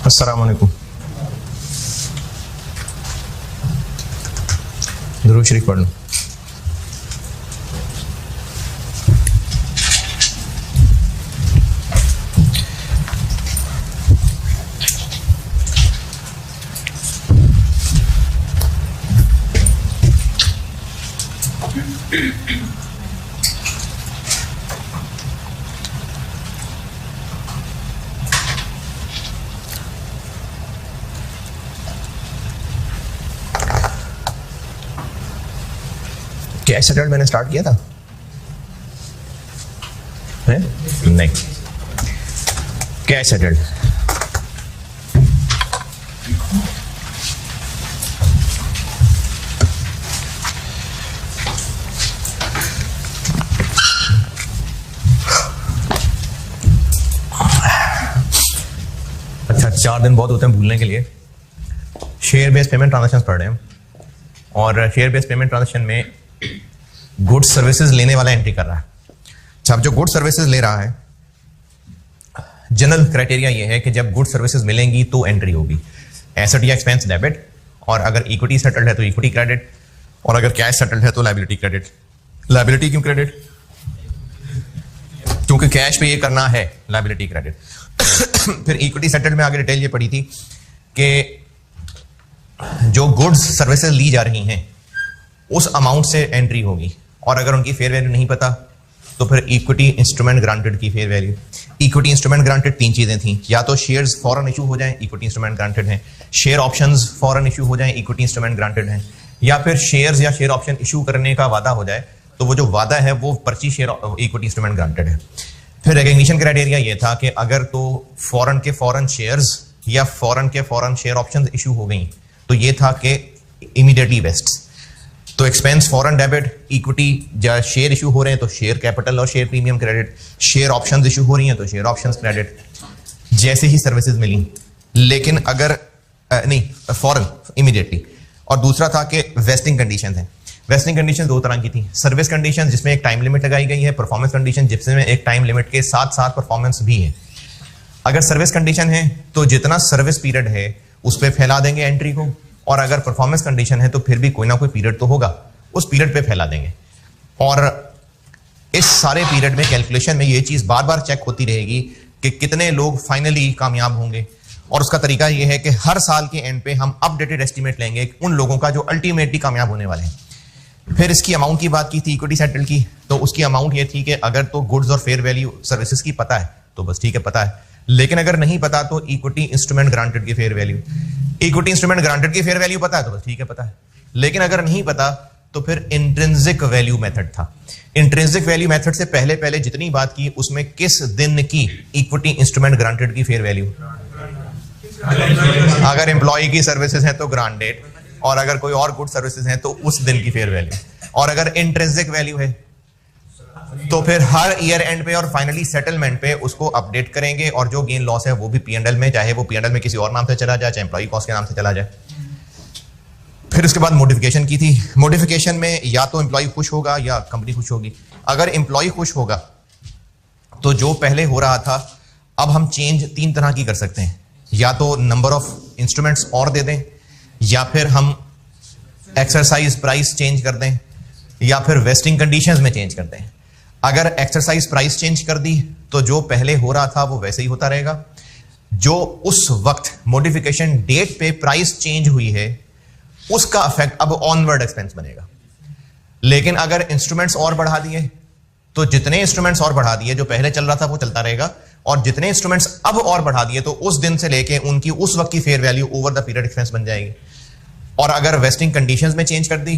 अस्सलाम वालेकुम। दुरूद शरीफ पढ़ लो। कैश सेटल्ड मैंने स्टार्ट किया था है? नहीं, कैश सेटल्ड अच्छा 4 दिन बहुत होते हैं भूलने के लिए। शेयर बेस्ड पेमेंट ट्रांजैक्शंस पढ़ रहे हैं और शेयर बेस्ड पेमेंट ट्रांजैक्शन में गुड्स सर्विसेज लेने वाला एंट्री कर रहा है। अच्छा, अब जो गुड्स सर्विसेज ले रहा है, जनरल क्राइटेरिया ये है कि जब गुड्स सर्विसेज मिलेंगी तो एंट्री होगी। एसेट या एक्सपेंस डेबिट, और अगर इक्विटी सेटल्ड है तो इक्विटी क्रेडिट, और अगर कैश सेटल्ड है तो लायबिलिटी क्रेडिट। लायबिलिटी क्यों क्रेडिट? क्योंकि कैश पे ये करना है, लायबिलिटी क्रेडिट। फिर इक्विटी सेटल्ड में आगे डिटेल ये पड़ी थी कि जो गुड्स सर्विसेज ली जा रही हैं उस अमाउंट से एंट्री होगी, और अगर उनकी फेयर वैल्यू नहीं पता तो फिर इक्विटी इंस्ट्रूमेंट ग्रांटेड की fair value. Equity instrument granted 3 चीजें थी, या तो शेयर्स फॉरन इशू हो जाएं, इक्विटी इंस्ट्रूमेंट ग्रांटेड हैं, शेयर ऑप्शंस फॉरन इशू हो जाएं, इक्विटी इंस्ट्रूमेंट ग्रांटेड हैं, या फिर शेयर्स या शेयर ऑप्शन इशू करने का वादा हो जाए तो वो जो वादा है वो पर्ची शेयर इक्विटी इंस्ट्रूमेंट ग्रांटेड है। फिर रिकग्निशन क्राइटेरिया ये था कि अगर तो फॉरन के फॉरन शेयर्स या फॉरन के फॉरन शेयर ऑप्शन इशू हो गई तो ये था कि इमीडिएटली वेस्ट। तो एक्सपेंस फॉरेन डेबिट, इक्विटी या शेयर इशू हो रहे हैं तो शेयर कैपिटल और share premium credit, share options issue हो रही हैं तो शेयर ऑप्शंस क्रेडिट, जैसे ही सर्विसेज मिली। लेकिन अगर नहीं फॉरेन इमीडिएटली। और दूसरा था कि वेस्टिंग कंडीशन है। वेस्टिंग कंडीशन 2 तरह की थी, सर्विस कंडीशन जिसमें एक टाइम लिमिट लगाई गई है, परफॉर्मेंस कंडीशन जिसमें एक टाइम लिमिट के साथ साथ परफॉर्मेंस भी है। अगर सर्विस कंडीशन है तो जितना सर्विस पीरियड है उस पर फैला देंगे एंट्री को, और अगर परफॉर्मेंस कंडीशन है तो फिर भी कोई ना कोई पीरियड तो होगा, उस पीरियड पे फैला देंगे। और इस सारे पीरियड में कैलकुलेशन में ये चीज बार बार चेक होती रहेगी कि कितने लोग फाइनली कामयाब होंगे, और उसका तरीका ये है कि हर साल के एंड पे हम अपडेटेड एस्टिमेट लेंगे उन लोगों का जो अल्टीमेटली कामयाब होने वाले हैं। फिर इसकी अमाउंट की बात की थी इक्विटी सेटल की, तो उसकी अमाउंट ये थी कि अगर तो गुड्स और फेयर वैल्यू सर्विसेज की पता है तो बस ठीक है, पता है। लेकिन अगर नहीं पता तो इक्विटी इंस्ट्रूमेंट ग्रांटेड की fair value, equity instrument granted की फेयर वैल्यू पता है तो बस ठीक है, पता है। लेकिन अगर नहीं पता तो फिर इंट्रिंसिक वैल्यू मेथड था। इंट्रिंसिक वैल्यू मेथड से पहले जितनी बात की उसमें किस दिन की इक्विटी इंस्ट्रूमेंट ग्रांटेड की फेयर वैल्यू, अगर एम्प्लॉय की सर्विसेज है तो ग्रांट डेट, और अगर कोई और गुड सर्विसेज है तो उस दिन की फेयर वैल्यू। और अगर इंट्रिंसिक वैल्यू है तो फिर हर ईयर एंड पे और फाइनली सेटलमेंट पे उसको अपडेट करेंगे, और जो गेन लॉस है वो भी P&L में, चाहे वो P&L में किसी और नाम से चला जाए, चाहे एम्प्लॉय कॉस्ट के नाम से चला जाए। फिर उसके बाद मॉडिफिकेशन की थी। मॉडिफिकेशन में या तो एम्प्लॉय खुश होगा या कंपनी खुश होगी। अगर एम्प्लॉय खुश होगा तो जो पहले हो रहा था अब हम चेंज 3 तरह की कर सकते हैं, या तो नंबर ऑफ इंस्ट्रूमेंट्स और दे दें, या फिर हम एक्सरसाइज प्राइस चेंज कर दें, या फिर वेस्टिंग कंडीशंस में चेंज कर दें। अगर एक्सरसाइज प्राइस चेंज कर दी तो जो पहले हो रहा था वो वैसे ही होता रहेगा, जो उस वक्त मॉडिफिकेशन डेट पे प्राइस चेंज हुई है उसका इफेक्ट अब ऑनवर्ड एक्सपेंस बनेगा। लेकिन अगर इंस्ट्रूमेंट्स और बढ़ा दिए तो जितने इंस्ट्रूमेंट्स और बढ़ा दिए, जो पहले चल रहा था वो चलता रहेगा, और जितने इंस्ट्रूमेंट्स अब और बढ़ा दिए तो उस दिन से लेके उनकी उस वक्त की fair value over the period expense बन जाएगी। और अगर वेस्टिंग कंडीशंस में चेंज कर दी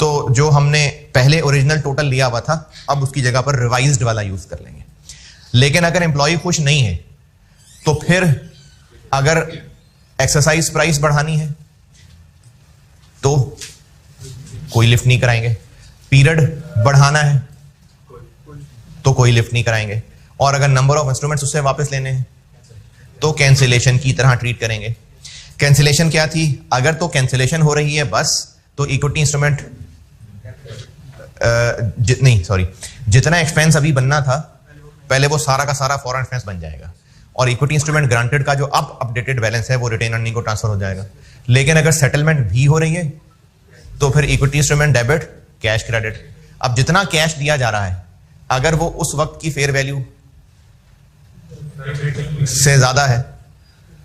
तो जो हमने पहले ओरिजिनल टोटल लिया हुआ था अब उसकी जगह पर रिवाइज्ड वाला यूज कर लेंगे। लेकिन अगर एम्प्लॉय खुश नहीं है तो फिर अगर एक्सरसाइज प्राइस बढ़ानी है तो कोई लिफ्ट नहीं कराएंगे, पीरियड बढ़ाना है तो कोई लिफ्ट नहीं कराएंगे, और अगर नंबर ऑफ इंस्ट्रूमेंट्स उससे वापस लेने हैं तो कैंसिलेशन की तरह ट्रीट करेंगे। कैंसिलेशन क्या थी? अगर तो कैंसिलेशन हो रही है बस तो इक्विटी इंस्ट्रूमेंट जितना एक्सपेंस अभी बनना था पहले वो सारा का सारा फॉरेन एक्सपेंस बन जाएगा, और इक्विटी इंस्ट्रूमेंट ग्रांटेड का जो अब अपडेटेड बैलेंस है वो रिटेन अर्निंग को ट्रांसफर हो जाएगा। लेकिन अगर सेटलमेंट भी हो रही है तो फिर equity instrument debit, cash credit. अब जितना कैश दिया जा रहा है अगर वो उस वक्त की फेयर वैल्यू से ज्यादा है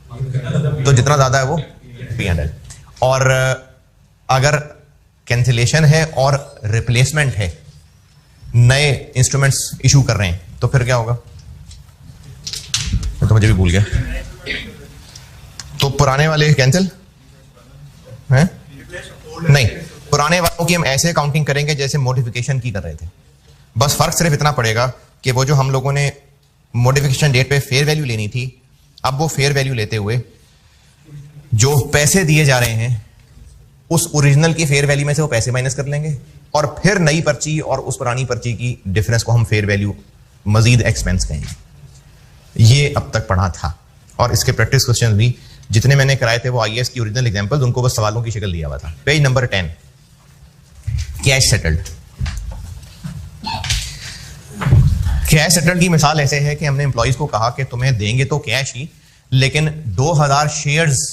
तो जितना ज्यादा है वो P&L, और अगर कैंसिलेशन है और रिप्लेसमेंट है, नए इंस्ट्रूमेंट्स इशू कर रहे हैं, तो फिर क्या होगा? तो मुझे भी भूल गया। तो पुराने वाले कैंसिल हैं? नहीं, पुराने वालों की हम ऐसे अकाउंटिंग करेंगे जैसे मॉडिफिकेशन की कर रहे थे। बस फर्क सिर्फ इतना पड़ेगा कि वो जो हम लोगों ने मॉडिफिकेशन डेट पे फेयर वैल्यू लेनी थी, अब वो फेयर वैल्यू लेते हुए जो पैसे दिए जा रहे हैं उस ओरिजिनल की फेयर वैल्यू में से वो पैसे माइनस कर लेंगे और फिर नई पर्ची और उस पुरानी पर्ची की डिफरेंस को हम फेयर वैल्यू मजीद एक्सपेंस कहेंगे। ये अब तक पढ़ा था और इसके प्रैक्टिस क्वेश्चन भी जितने मैंने कराए थे वो आईएएस की ओरिजिनल एग्जांपल्स, उनको बस सवालों की शक्ल दिया हुआ था। Page number 10, cash settled. Cash settled की मिसाल ऐसे है कि हमने एम्प्लॉइज को कहा कि तुम्हें देंगे तो कैश ही, लेकिन 2000 शेयर्स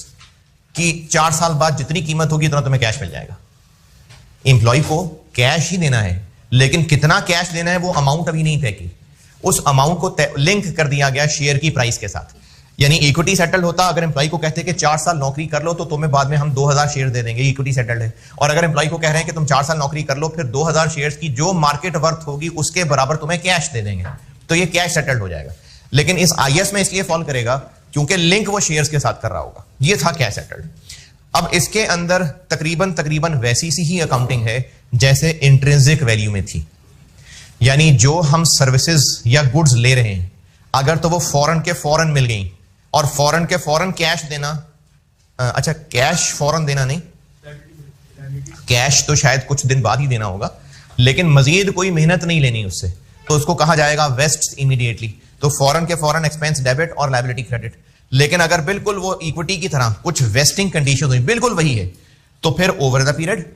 की 4 साल बाद जितनी कीमत होगी उतना तुम्हें कैश मिल जाएगा। एम्प्लॉय को कैश ही देना है, लेकिन कितना कैश देना है वो अमाउंट अभी नहीं तय की। उस अमाउंट को लिंक कर दिया गया शेयर की प्राइस के साथ। यानी इक्विटी सेटल्ड होता अगर एम्प्लॉय को कहते कि 4 साल नौकरी कर लो तो तुम्हें बाद में हम 2000 शेयर दे देंगे, इक्विटी सेटल्ड है। और अगर एम्प्लॉय को कह रहे हैं कि तुम 4 साल नौकरी कर लो फिर 2000 शेयर्स की जो मार्केट वर्थ होगी उसके बराबर तुम्हें कैश दे देंगे, तो ये कैश सेटल्ड हो जाएगा। लेकिन इस आईएएस में इसलिए फॉल करेगा क्योंकि लिंक वो शेयर्स के साथ कर रहा होगा। ये था कैश सेटल्ड। अब इसके अंदर तकरीबन वैसी सी ही अकाउंटिंग है जैसे इंट्रिंसिक वैल्यू में थी। यानी जो हम सर्विसेज या गुड्स ले रहे हैं अगर तो वो फौरन के फौरन मिल गई और फौरन के फौरन कैश देना, अच्छा कैश फौरन देना नहीं, कैश तो शायद कुछ दिन बाद ही देना होगा, लेकिन मजीद कोई मेहनत नहीं लेनी उससे, तो उसको कहा जाएगा वेस्ट इमीडिएटली। तो फौरन के फौरन एक्सपेंस डेबिट और लायबिलिटी क्रेडिट। लेकिन अगर बिल्कुल वो इक्विटी की तरह कुछ वेस्टिंग कंडीशन हुई, बिल्कुल वही है, तो फिर ओवर द पीरियड।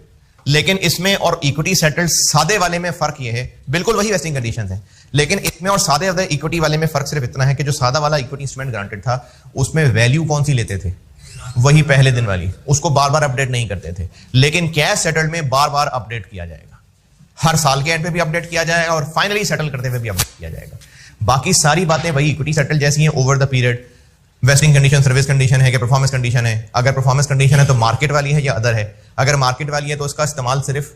लेकिन इसमें और इक्विटी सेटल्ड सादे वाले में फर्क यह है, बिल्कुल वही वेस्टिंग कंडीशंस हैं, लेकिन इसमें और सादे वाले इक्विटी वाले में फर्क सिर्फ इतना है कि जो सादा वाला इक्विटी इंस्ट्रूमेंट ग्रांटेड था उसमें वैल्यू कौन सी लेते थे? वही पहले दिन वाली, उसको बार बार अपडेट नहीं करते थे। लेकिन कैश सेटल्ड में बार बार अपडेट किया जाएगा, हर साल के एंड पे भी अपडेट किया जाएगा और फाइनली सेटल करते हुए भी अपडेट किया जाएगा। बाकी सारी बातें वही इक्विटी सेटल जैसी हैं, over the period, wasting condition, service condition है कि परफॉर्मेंस कंडीशन है। अगर परफॉर्मेंस कंडीशन है तो मार्केट वाली है या अदर है। अगर मार्केट वाली है तो उसका इस्तेमाल सिर्फ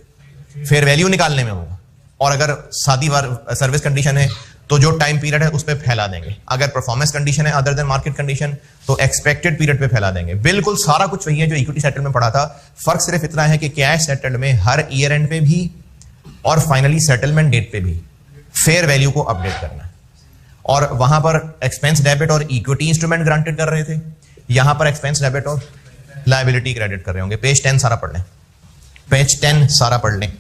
फेयर वैल्यू निकालने में होगा, और अगर सादी सर्विस कंडीशन है तो जो टाइम पीरियड है उस पर फैला देंगे। अगर परफॉर्मेंस कंडीशन है अदर देन मार्केट कंडीशन तो एक्सपेक्टेड पीरियड पे फैला देंगे। बिल्कुल सारा कुछ वही है जो इक्विटी सेटल में पड़ा था। फर्क सिर्फ इतना है कि कैश सेटल में हर ईयर एंड पे भी और फाइनली सेटलमेंट डेट पे भी फेयर वैल्यू को अपडेट करना है। और वहां पर एक्सपेंस डेबिट और इक्विटी इंस्ट्रूमेंट ग्रांटेड कर रहे थे, यहां पर एक्सपेंस डेबिट और लायबिलिटी क्रेडिट कर रहे होंगे। पेज 10 सारा पढ़ लें, पेज 10 सारा पढ़ लें।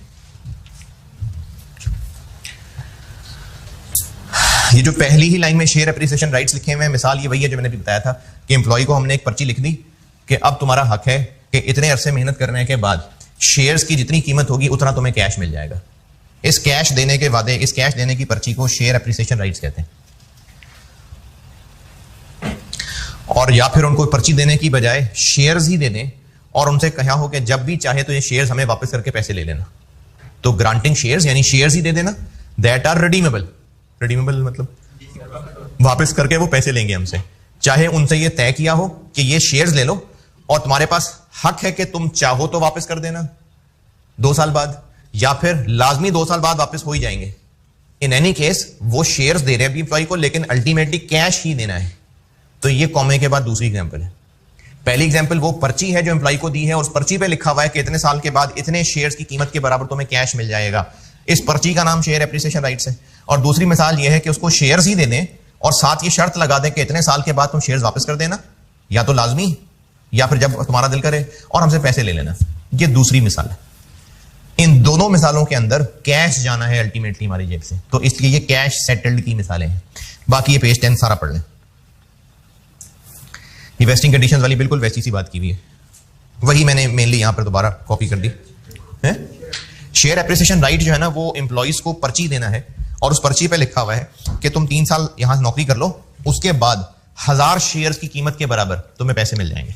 ये जो पहली ही लाइन में शेयर एप्रिसिएशन राइट्स लिखे हुए हैं, मिसाल ये वही है जो मैंने भी बताया था कि एम्प्लॉय को हमने एक पर्ची लिख दी कि अब तुम्हारा हक है कि इतने अरसे मेहनत करने के बाद शेयर्स की जितनी कीमत होगी उतना तुम्हें कैश मिल जाएगा। इस कैश देने के वादे, इस कैश देने की पर्ची को शेयर एप्रिसिएशन राइट्स कहते हैं। और या फिर उनको पर्ची देने की बजाय शेयर्स ही दे दें और उनसे कहा हो कि जब भी चाहे तो ये शेयर्स हमें वापस करके पैसे ले लेना। तो ग्रांटिंग शेयर्स यानी शेयर्स ही दे देना, दैट आर रिडीमेबल। रिडीमेबल मतलब वापस करके वो पैसे लेंगे हमसे, चाहे उनसे ये तय किया हो कि ये शेयर्स ले लो और तुम्हारे पास हक है कि तुम चाहो तो वापस कर देना 2 साल बाद, या फिर लाजमी 2 साल बाद वापस हो ही जाएंगे। इन एनी केस वो शेयर्स दे रहे हैं एम्प्लॉय को, लेकिन अल्टीमेटली कैश ही देना है। तो ये कॉमे के बाद दूसरी एग्जांपल है। पहली एग्जांपल वो पर्ची है जो एम्प्लॉय को दी है और उस पर्ची पे लिखा हुआ है कि इतने साल के बाद इतने शेयर्स की कीमत के बराबर तुम्हें कैश मिल जाएगा। इस पर्ची का नाम शेयर एप्रिसिएशन राइट्स है। और दूसरी मिसाल ये है कि उसको शेयर्स ही दे दें और साथ ये शर्त लगा दें कि इतने साल के बाद तुम शेयर्स वापस कर देना, या तो लाजमी या फिर जब तुम्हारा दिल करे, और हमसे पैसे ले लेना। ये दूसरी मिसाल है। इन दोनों मिसालों के अंदर कैश जाना है अल्टीमेटली हमारी जेब से, तो इसलिए ये कैश सेटल्ड की मिसालें हैं। बाकी ये पेज 10 सारा पढ़ लें। इन्वेस्टिंग कंडीशंस वाली बिल्कुल वैसी सी बात की हुई है, वही मैंने मेनली यहां पर दोबारा कॉपी कर दी है। शेयर एप्रिसिएशन राइट जो है ना, वो एम्प्लॉइज को पर्ची देना है और उस पर्ची पे लिखा हुआ है कि तुम 3 साल यहां नौकरी कर लो, उसके बाद 1000 शेयर्स की कीमत के बराबर तुम्हें पैसे मिल जाएंगे।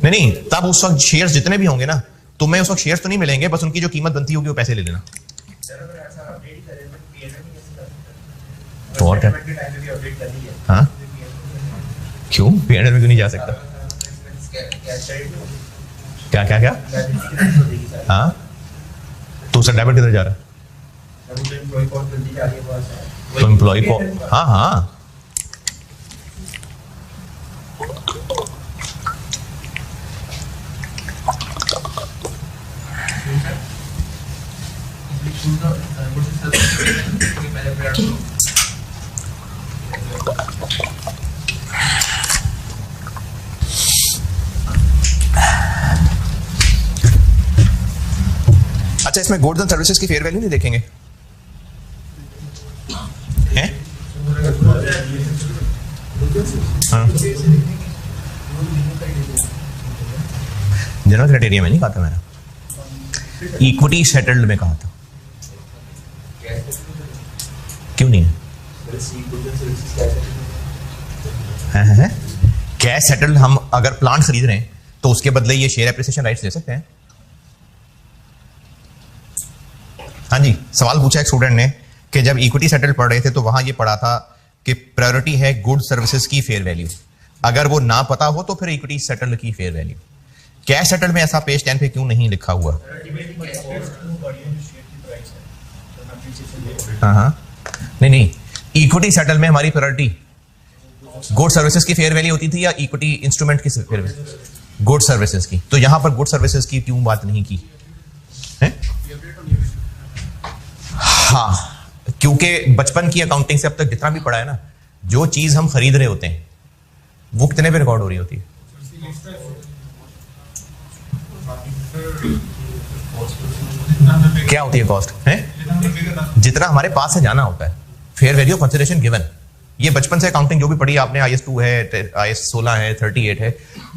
नहीं, तब उस वक्त शेयर्स जितने भी होंगे ना, तुम्हें उस वक्त शेयर्स तो नहीं मिलेंगे, बस उनकी जो कीमत बनती होगी वो पैसे ले लेना। तो और क्या? हाँ, क्यों P&L में क्यों नहीं जा सकता? क्या क्या क्या? हाँ, तो उसका डेबिट किधर जा रहा है? तो एम्प्लॉय को, हाँ हाँ, अच्छा, इसमें गुड्स एंड सर्विसेज की फेयर वैल्यू नहीं देखेंगे हैं? हाँ, जनरल क्राइटेरिया में नहीं कहा था मैंने, इक्विटी सेटल्ड में कहा था। क्यों नहीं है? कैश सेटल्ड हम अगर प्लांट खरीद रहे हैं तो उसके बदले ये शेयर एप्रिसिएशन राइट्स दे सकते हैं। हाँ जी, सवाल पूछा एक स्टूडेंट ने कि जब इक्विटी सेटल पढ़ रहे थे तो वहां ये पढ़ा था कि प्रायोरिटी है गुड सर्विसेज की फेयर वैल्यू, अगर वो ना पता हो तो फिर इक्विटी सेटल की फेयर वैल्यू। कैश सेटल में ऐसा पेज 10 पे क्यों नहीं लिखा हुआ? हाँ, नहीं, इक्विटी सेटल में हमारी प्रायोरिटी गुड सर्विसेज की फेयर वैल्यू होती थी या इक्विटी इंस्ट्रूमेंट की फेयर वैल्यू? गुड सर्विसेज की। तो यहां पर गुड सर्विसेज की क्यों बात नहीं की है? हाँ, क्योंकि बचपन की अकाउंटिंग से अब तक जितना भी पढ़ा है ना, जो चीज हम खरीद रहे होते हैं वो कितने पे रिकॉर्ड हो रही होती है? क्या होती है कॉस्ट है? जितना हमारे पास से जाना होता है, fair value of consideration given. ये बचपन से अकाउंटिंग जो भी पढ़ी आपने, IAS 2 है, IAS 16 है, 38 है,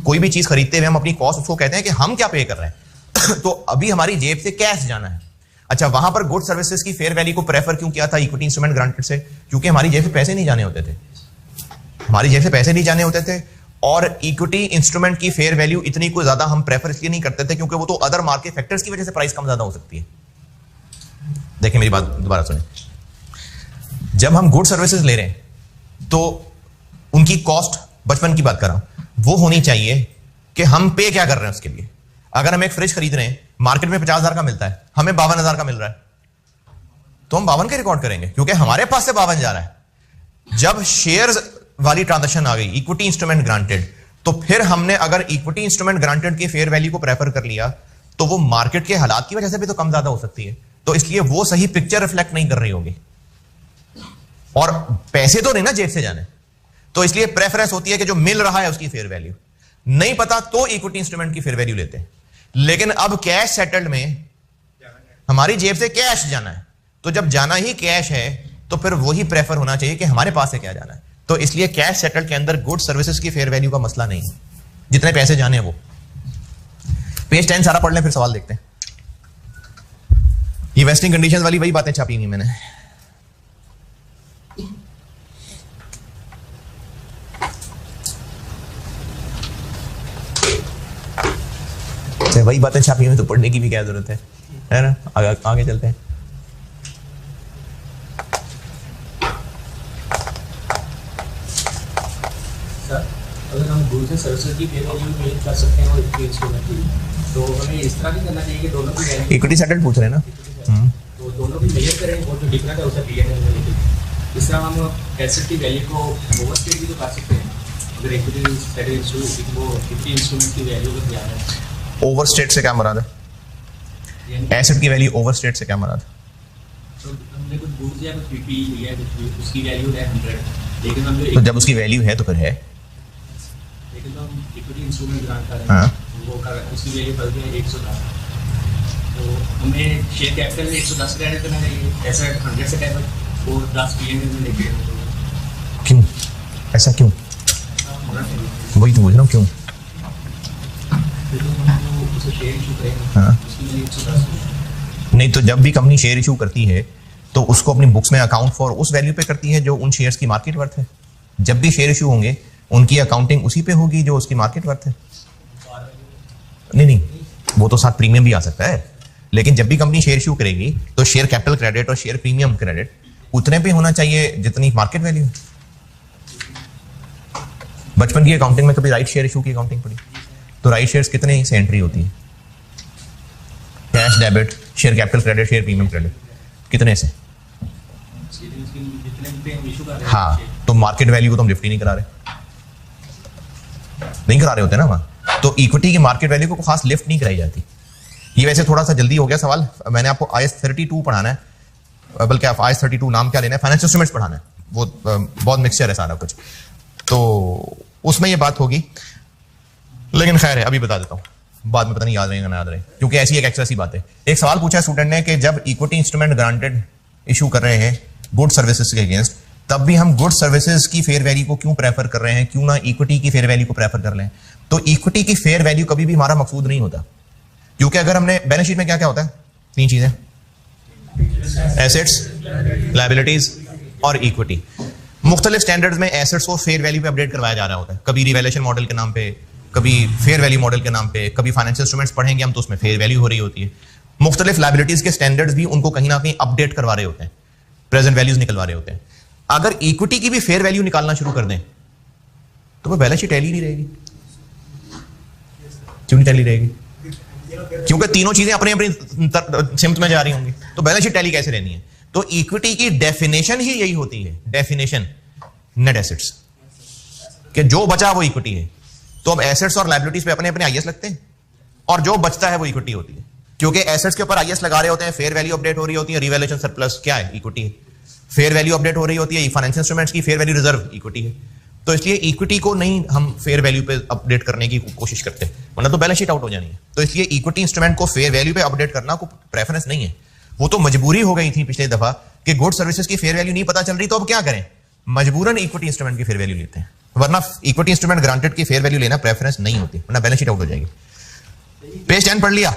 कोई भी चीज खरीदते हुए हम अपनी कॉस्ट उसको कहते हैं कि हम क्या पे कर रहे हैं। तो अभी हमारी जेब से कैश जाना है। अच्छा, वहां पर गुड सर्विसेज की फेयर वैल्यू को प्रेफर क्यों किया था इक्विटी इंस्ट्रूमेंट ग्रांटेड से? क्योंकि हमारी जेब से पैसे नहीं जाने होते थे, हमारी जेब से पैसे नहीं जाने होते थे। और इक्विटी इंस्ट्रूमेंट की फेयर वैल्यू इतनी कोई ज्यादा हम प्रेफर इसलिए नहीं करते थे क्योंकि वो तो अदर मार्केट फैक्टर्स की वजह से प्राइस कम ज्यादा हो सकती है। देखिए मेरी बात दोबारा सुने, जब हम गुड सर्विसेज ले रहे हैं तो उनकी कॉस्ट, बचपन की बात कर रहा हूं, वो होनी चाहिए कि हम पे क्या कर रहे हैं उसके लिए। अगर हम एक फ्रिज खरीद रहे हैं, मार्केट में 50,000 का मिलता है, हमें 52,000 का मिल रहा है, तो हम 52 के रिकॉर्ड करेंगे क्योंकि हमारे पास से 52 जा रहा है। जब शेयर्स वाली ट्रांजैक्शन आ गई, इक्विटी इंस्ट्रूमेंट ग्रांटेड, तो फिर हमने अगर इक्विटी इंस्ट्रूमेंट ग्रांटेड की फेयर वैल्यू को प्रेफर कर लिया तो वो मार्केट के हालात की वजह से भी तो कम ज्यादा हो सकती है, तो इसलिए वो सही पिक्चर रिफ्लेक्ट नहीं कर रही होगी। और पैसे तो नहीं ना जेब से जाने, तो इसलिए प्रेफरेंस होती है कि जो मिल रहा है उसकी फेयर वैल्यू। नहीं पता तो इक्विटी इंस्ट्रूमेंट की फेयर वैल्यू लेते हैं। लेकिन अब कैश सेटल्ड में हमारी जेब से कैश जाना है, तो जब जाना ही कैश है तो फिर वही प्रेफर होना चाहिए कि हमारे पास से क्या जाना है। तो इसलिए कैश सेटल्ड के अंदर गुड सर्विसेज की फेयर वैल्यू का मसला नहीं है, जितने पैसे जाने हैं वो। पेज 10 सारा पढ़ लें, फिर सवाल देखते हैं। ये वेस्टिंग कंडीशंस वाली वही बातें छापी हुई मैंने। वही बातें छापी हुई तो पढ़ने की भी क्या जरूरत है ना? आगे चलते हैं। सर, अगर हम गुड्स एंड सर्विसेज की फेयर वैल्यू मेजर कर सकते हैं और इक्विटी इंस्ट्रूमेंट की, तो हमें इस तरह नहीं करना चाहिए कि दोनों की वैल्यू इक्विटी सेटल्ड पूछ रहे हैं ना, तो दोनों की मेजर करें और जो डिफरेंट है उसे P&L में लिखें। इस तरह हम एसेट की वैल्यू को ओवरस्टेट भी तो कर सकते हैं। अगर इक्विटी सेटल्ड इंस्ट्रूमेंट वो इक्विटी इंस्ट्रूमेंट की वैल्यू को ध्यान है। ओवरस्टेट से क्या मुराद है? एसेट की वैल्यू ओवरस्टेट से क्या मुराद है? तो हमने कुछ गुड्स या कुछ पीपी लिया है, उसकी वैल्यू है 100, लेकिन हम तो जब उसकी वैल्यू है तो फिर है, लेकिन तो हम इक्विटी इंस्ट्रूमेंट ग्रांट कर रहे हैं, वो कर उसकी वैल्यू बढ़ गई 110, तो हमें शेयर कैपिटल में 110 का ऐड करना चाहिए, ऐसा 100 से टेबल वो 10 P&L में लेके। क्यों ऐसा क्यों? वही तो पूछ रहा हूँ, क्यों? शेयर इशू करेंगे, हाँ, उसके लिए 110। नहीं तो जब भी कंपनी शेयर इशू करती है तो उसको अपनी बुक्स में अकाउंट फॉर उस वैल्यू पे करती है जो उन शेयर्स की मार्केट वर्थ है। जब भी शेयर इशू होंगे उनकी अकाउंटिंग उसी पे होगी जो उसकी मार्केट वर्थ है। नहीं, वो तो साथ प्रीमियम भी आ सकता है, लेकिन जब भी कंपनी शेयर इशू करेगी तो शेयर कैपिटल क्रेडिट और शेयर प्रीमियम क्रेडिट उतने पे होना चाहिए जितनी मार्केट वैल्यू। बचपन की अकाउंटिंग में कभी राइट शेयर इशू की अकाउंटिंग पड़ी तो राइट शेयर्स कितने से एंट्री होती है? Cash debit, share capital credit, share premium credit, कितने से? हाँ, तो मार्केट वैल्यू को तो हम लिफ्ट ही नहीं करा रहे होते ना वहां। तो इक्विटी की मार्केट वैल्यू को खास लिफ्ट नहीं कराई जाती। ये वैसे थोड़ा सा जल्दी हो गया सवाल, मैंने आपको IAS 32 पढ़ाना है, बल्कि आप IAS 32 नाम क्या लेना है, फाइनेंशियल इंस्ट्रूमेंट्स पढ़ाना है, वो बहुत मिक्सचर है सारा कुछ, तो उसमें ये बात होगी। लेकिन खैर है, अभी बता देता हूं, बाद में पता नहीं याद रहेगा ना याद रहे, क्योंकि ऐसी एक एक्स्ट्रा सी बात है। एक सवाल पूछा है स्टूडेंट ने कि जब इक्विटी इंस्ट्रूमेंट ग्रांटेड इशू कर रहे हैं गुड सर्विसेज के अगेंस्ट, तब भी हम गुड सर्विसेज की फेयर वैल्यू को क्यों प्रेफर कर रहे हैं, क्यों ना इक्विटी की फेयर वैल्यू को प्रेफर कर लें? तो इक्विटी की फेयर वैल्यू कभी भी हमारा मकसूद नहीं होता, क्योंकि अगर हमने बैलेंस शीट में क्या क्या होता है, 3 चीजें, एसेट्स, लायबिलिटीज और इक्विटी। मुख्तलिफ स्टैंडर्ड्स में एसेट्स को फेयर वैल्यू पे अपडेट करवाया जा रहा होता है, कभी रिवैल्यूएशन मॉडल के नाम पे, कभी फेयर वैल्यू मॉडल के नाम पे, कभी फाइनेंशियल इंस्ट्रूमेंट्स पढ़ेंगे हम तो उसमें फेयर वैल्यू हो रही होती है। मुख्तलिफ लायबिलिटीज के स्टैंडर्ड्स भी उनको कहीं ना कहीं अपडेट करवा रहे होते हैं, प्रेजेंट वैल्यूज निकलवा रहे होते हैं। अगर इक्विटी की भी फेयर वैल्यू निकालना शुरू कर दें तो वो बैलेंस शीट टैली नहीं रहेगी। क्यों नहीं टैली रहेगी? क्योंकि तीनों चीजें अपने अपनी सिमत में जा रही होंगी, तो बैलेंस शीट टैली कैसे रहनी है? तो इक्विटी की डेफिनेशन ही यही होती है, डेफिनेशन नेट एसेट्स, कि जो बचा वो इक्विटी है। तो अब एसेट्स और लायबिलिटीज पे अपने अपने आईएस लगते हैं और जो बचता है वो इक्विटी होती है, क्योंकि एसेट्स के ऊपर आईएस लगा रहे होते हैं, फेयर वैल्यू अपडेट हो रही होती है, रिवैल्यूएशन सरप्लस क्या है, इक्विटी है। फेयर वैल्यू अपडेट हो रही होती है, फाइनेंशियल इंस्ट्रूमेंट्स की फेयर वैल्यू रिजर्व, इक्विटी है। तो इसलिए इक्विटी को नहीं हम फेयर वैल्यू पे अपडेट करने की कोशिश करते, वरना तो बैलेंस शीट आउट हो जानी है। तो इसलिए इक्विटी इंस्ट्रूमेंट को फेयर वैल्यू पे अपडेट करना को प्रेफरेंस नहीं है, वो तो मजबूरी हो गई थी पिछले दफा कि गुड सर्विसेज की फेयर वैल्यू नहीं पता चल रही, तो अब क्या करें, मजबूरन इक्विटी इंस्ट्रूमेंट की फेयर वैल्यू लेते हैं, वरना इक्विटी इंस्ट्रूमेंट ग्रांटेड की फेयर वैल्यू लेना प्रेफरेंस नहीं होती, वरना बैलेंस शीट आउट हो जाएगी। पेज 10 पढ़ लिया?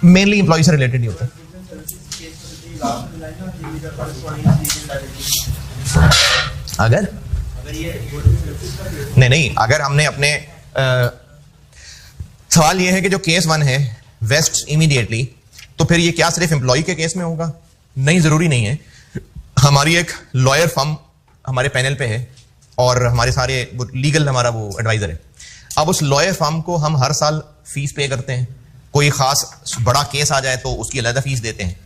मेनली एम्प्लॉय से रिलेटेड ही होता है। अगर नहीं, अगर हमने अपने सवाल यह है कि जो केस 1 है वेस्ट इमीडिएटली, तो फिर ये क्या सिर्फ एम्प्लॉय के केस में होगा? नहीं, जरूरी नहीं है। हमारी एक लॉयर फर्म हमारे पैनल पे है और हमारे सारे लीगल हमारा वो एडवाइजर है। अब उस लॉयर फर्म को हम हर साल फीस पे करते हैं, कोई खास बड़ा केस आ जाए तो उसकी अलग फीस देते हैं।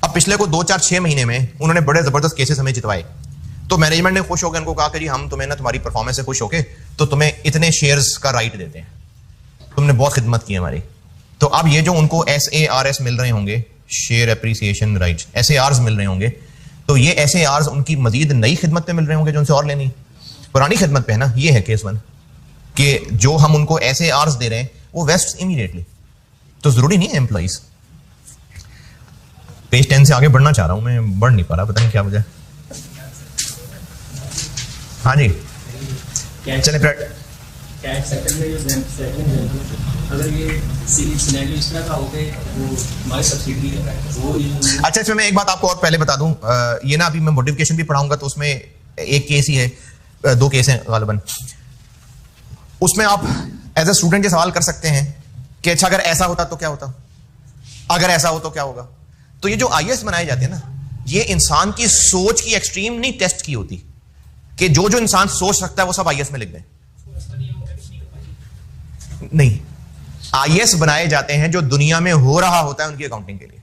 अब पिछले को 2, 4, 6 महीने में उन्होंने बड़े जबरदस्त केसेस हमें जितवाए, तो मैनेजमेंट ने खुश होकर उनको कहा कि जी हम तुम्हें ना तुम्हारी परफॉर्मेंस से खुश होके तो तुम्हें इतने शेयर्स का राइट देते हैं, तुमने बहुत खिदमत की हमारी। तो अब ये जो उनको SARS मिल रहे होंगे, शेयर एप्रिसिएशन राइट्स, SARs मिल रहे होंगे, तो ये SARs उनकी मजीद नई खिदमत पे मिल रहे होंगे जो उनसे और लेनी, पुरानी खिदमत पे है ना। ये है केस 1 कि जो हम उनको SARs दे रहे हैं वो वेस्ट इमीडिएटली, तो जरूरी नहीं है एम्प्लॉइज। पेज 10 से आगे बढ़ना चाह रहा हूं मैं, बढ़ नहीं पा रहा, पता नहीं क्या वजह। हाँ जी, चले कैश सेटल में अगर ये सिनेरियो इस तरह का हो गए वो हमारी सब्सिडी है वो। अच्छा, इसमें मैं एक बात आपको और पहले बता दूं, ये ना अभी मैं मोटिफिकेशन भी पढ़ाऊंगा तो उसमें एक केस ही है, 2 केस हैं गालिबन। उसमें आप एज ए स्टूडेंट ये सवाल कर सकते हैं कि अच्छा अगर ऐसा होता तो क्या होता, अगर ऐसा हो तो क्या होगा। तो ये जो आईएएस बनाए जाते हैं ना, ये इंसान की सोच की एक्सट्रीम नहीं टेस्ट की होती कि जो जो इंसान सोच सकता है वो सब आईएएस में लिख दें। नहीं, आईएएस बनाए जाते हैं जो दुनिया में हो रहा होता है उनकी अकाउंटिंग के लिए।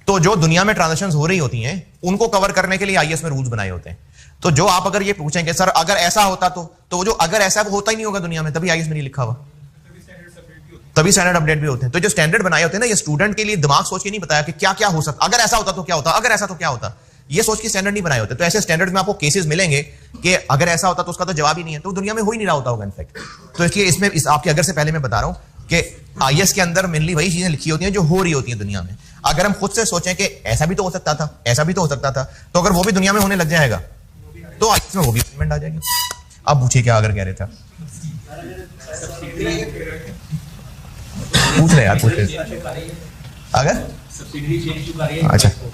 तो जो दुनिया में ट्रांजैक्शंस हो रही होती हैं उनको कवर करने के लिए आईएएस में रूल्स बनाए होते हैं। तो जो आप अगर ये पूछेंगे सर अगर ऐसा होता तो वो जो अगर ऐसा वो होता ही नहीं होगा दुनिया में, तभी आईएएस में नहीं लिखा हुआ, तभी स्टैंडर्ड अपडेट भी होते हैं। तो जो स्टैंडर्ड बनाए होते हैं ना, ये स्टूडेंट के लिए दिमाग सोच के नहीं बताया कि क्या क्या हो सकता, अगर ऐसा होता तो क्या होता, अगर ऐसा तो क्या होता, ये सोच के स्टैंडर्ड नहीं बनाए होते। तो ऐसे स्टैंडर्ड में आपको केसेस मिलेंगे कि अगर ऐसा होता तो उसका तो जवाब ही नहीं है, तो दुनिया में हो ही नहीं रहा होता होगा इनफैक्ट। तो इसलिए इसमें आपके अगर से पहले मैं बता रहा हूं कि आईएएस के अंदर मेनली वही चीजें लिखी होती हैं जो हो रही होती हैं दुनिया में। अगर हम खुद से सोचें कि ऐसा भी तो हो सकता था, ऐसा भी तो हो सकता था, तो अगर वो भी दुनिया में होने लग जाएगा तो आईएएस में वो भी इम्प्लीमेंट आ जाएगी। अब पूछिए क्या अगर कह रहे थे। पूछ ले यार, पूछ ले। अगर सब्सिडरी शेयर इशू कर रही है अच्छा। तो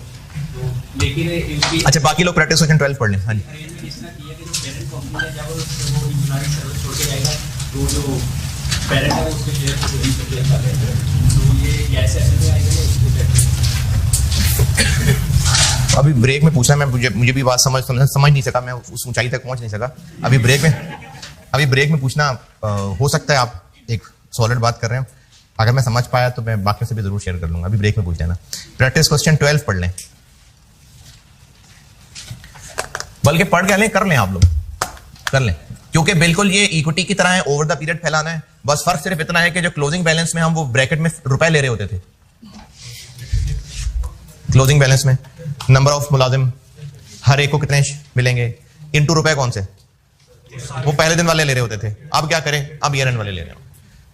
लेकिन इनकी अच्छा, बाकी लोग प्रैक्टिस क्वेश्चन 12 पढ़ लें। हाँ जी, अरेंजमेंट इस तरह किया कि जो पेरेंट कंपनी है जब वो इंजीनियरिंग सर्विस छोड़ के जाएगा तो जो पेरेंट है उसके शेयर को भी शेयर कर रहे हैं, तो ये गैस ऐसे में आएगा या उसके अभी ब्रेक में पूछा, मैं मुझे भी बात समझ नहीं सका, मैं उस ऊंचाई तक पहुंच नहीं सका। अभी ब्रेक में पूछना हो सकता है आप एक सॉलिड बात कर रहे हैं, अगर मैं समझ पाया तो मैं बाकी से भी जरूर शेयर कर लूंगा। अभी ब्रेक में पूछ लेना। प्रैक्टिस क्वेश्चन 12 पढ़ लें, बल्कि पढ़ के लें, कर लें, आप लोग कर लें, क्योंकि बिल्कुल ये इक्विटी की तरह है, ओवर द पीरियड फैलाना है। बस फर्क सिर्फ इतना है कि जो क्लोजिंग बैलेंस में हम वो ब्रैकेट में रुपए ले रहे होते थे, क्लोजिंग बैलेंस में नंबर ऑफ मुलाजिम हर एक को कितने मिलेंगे इनटू रुपए कौन से, वो पहले दिन वाले ले रहे होते थे। अब क्या करें, अब ईयर एंड वाले ले रहे हैं।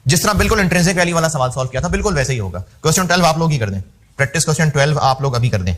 जिस तरह बिल्कुल इंट्रिंसिक वैल्यू वाला सवाल सॉल्व किया था, बिल्कुल वैसे ही होगा। क्वेश्चन 12 आप लोग ही कर दें, प्रैक्टिस क्वेश्चन 12 आप लोग अभी कर दें।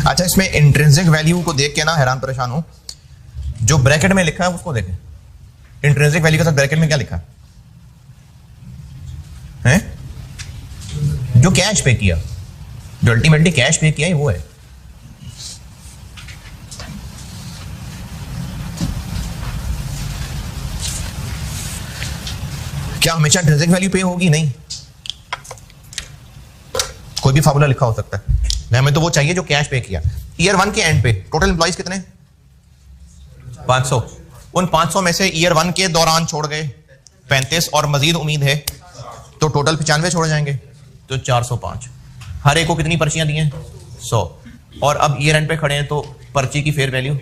अच्छा, इसमें इंट्रिंसिक वैल्यू को देख के ना हैरान परेशान हो, जो ब्रैकेट में लिखा है उसको देखें। इंट्रिंसिक वैल्यू के साथ ब्रैकेट में क्या लिखा है? जो कैश पे किया, जो अल्टीमेटली कैश पे किया है वो है। क्या हमेशा इंट्रिंसिक वैल्यू पे होगी? नहीं, कोई भी फार्मूला लिखा हो सकता है। हमें तो वो चाहिए जो कैश पे किया। ईयर 1 के एंड पे टोटल एम्प्लॉइज कितने? 500। उन 500 में से ईयर 1 के दौरान छोड़ गए 35 और मजीद उम्मीद है तो टोटल 95 छोड़ जाएंगे, तो 405। हर एक को कितनी पर्चियां दी हैं? 100। और अब ईयर एंड पे खड़े हैं तो पर्ची की फेयर वैल्यू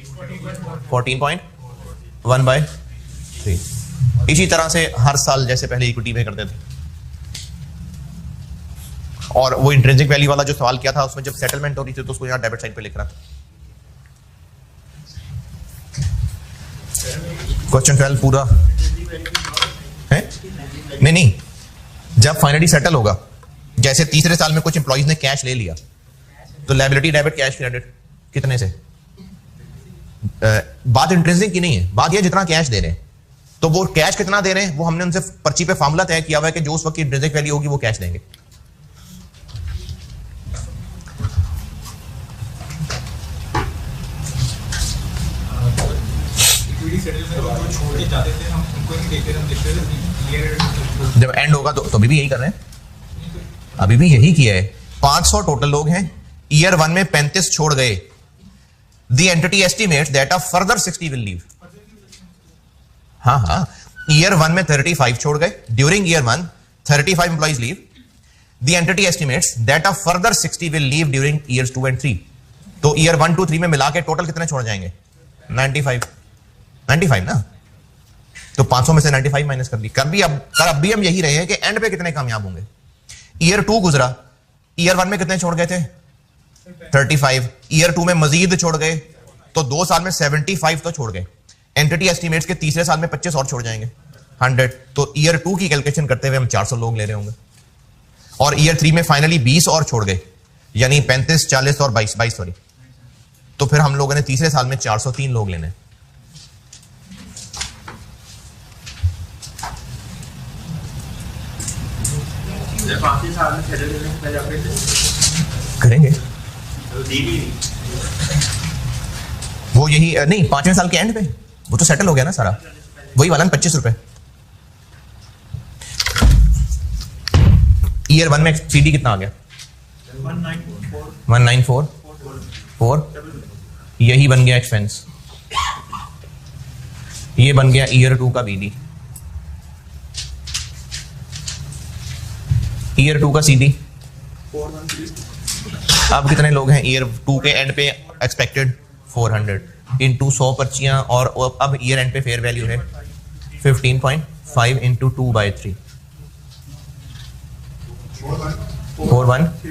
14.1/3। इसी तरह से हर साल जैसे पहले इक्विटी पे करते थे, और वो इंट्रिंसिक वैल्यू वाला जो सवाल किया था उसमें जब सेटलमेंट हो रही थी तो उसको यहां डेबिट साइड पे लिख रहा था। क्वेश्चन 12 पूरा है? नहीं, जब फाइनली सेटल होगा, जैसे तीसरे साल में कुछ एम्प्लॉइज ने कैश ले लिया तो लायबिलिटी डेबिट कैश क्रेडिट कितने से? बात इंट्रिंसिक की नहीं है, बात यह जितना कैश दे रहे हैं, तो वो कैश कितना दे रहे हैं वो हमने उनसे पर्ची पे फार्मूला तय किया हुआ है कि जो उस वक्त की इंट्रिंसिक वैल्यू होगी वो कैश देंगे। जब एंड होगा तो अभी भी यही कर रहे हैं, अभी भी यही किया है। 500 टोटल लोग हैं, ईयर 1 में 35 छोड़ गए। The entity estimates that a further 60 will leave. हाँ, ईयर 1 में 35 छोड़ गए, during year 1 35 employees leave. The entity estimates that a further 60 will leave during years 2 and 3। तो ईयर 1, 2, 3 में मिला के टोटल कितने छोड़ जाएंगे? 95 ना, तो 500 में से 95 माइनस कर दी। अब भी हम यही रहे हैं कि एंड पे कितने कामयाब होंगे। ईयर 2 गुजरा, ईयर 1 में कितने छोड़ गए थे? 35। ईयर 2 में मजीद छोड़ गए, तो 2 साल में 75 तो छोड़ गए। एंटिटी एस्टिमेट्स के तीसरे साल में 25 और छोड़ जाएंगे, 100। तो ईयर 2 की कैलकुलेशन करते हुए हम 400 लोग ले रहे होंगे। और ईयर 3 में फाइनली 20 और छोड़ गए, यानी 35, 40 और 22 सॉरी। तो फिर हम लोगों ने तीसरे साल में 403 लोग लेने। करेंगे वो यही नहीं, 5वें साल के एंड पे वो तो सेटल हो गया ना सारा, वही वाला 25 रुपए। ईयर 1 में सीडी कितना आ गया? 1944। यही बन गया एक्सपेंस, ये बन गया ईयर 2 का बीडी, ईयर 2 का सीडी। अब कितने लोग हैं ईयर 2 के एंड पे? एक्सपेक्टेड 400 इंटू 100 पर्चियां, और अब ईयर एंड पे फेयर वैल्यू है 15.5 इंटू 2/3। 413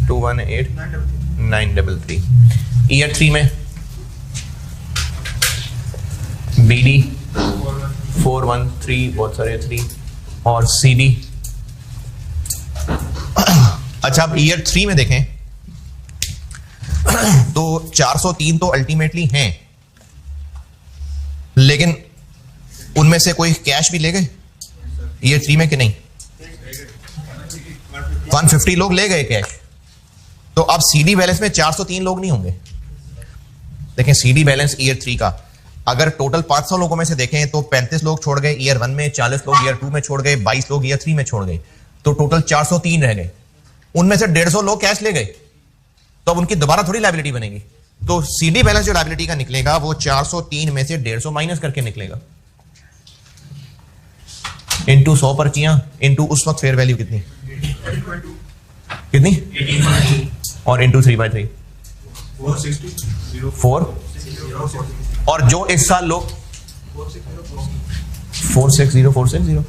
218,933। ईयर 3 में बीडी 413, बहुत सारे 3, और सीडी। अच्छा, अब ईयर 3 में देखें तो 403 तो अल्टीमेटली हैं, लेकिन उनमें से कोई कैश भी ले गए ईयर 3 में कि नहीं? 150 लोग ले गए कैश। तो अब सीडी बैलेंस में 403 लोग नहीं होंगे। देखें सीडी बैलेंस ईयर 3 का, अगर टोटल 500 लोगों में से देखें तो 35 लोग छोड़ गए ईयर 1 में, 40 लोग ईयर 2 में छोड़ गए, 22 लोग ईयर 3 में छोड़ गए, तो टोटल 403 रह गए। उनमें से 150 लोग कैश ले गए, तो अब उनकी दोबारा थोड़ी लायबिलिटी बनेगी। तो सीडी बैलेंस जो लायबिलिटी का निकलेगा वो 403 में से 150 माइनस करके निकलेगा, इंटू 100 पर्चियां, इंटू उस वक्त फेयर वैल्यू कितनी और इंटू 3/3 4। और जो इस साल लोग 460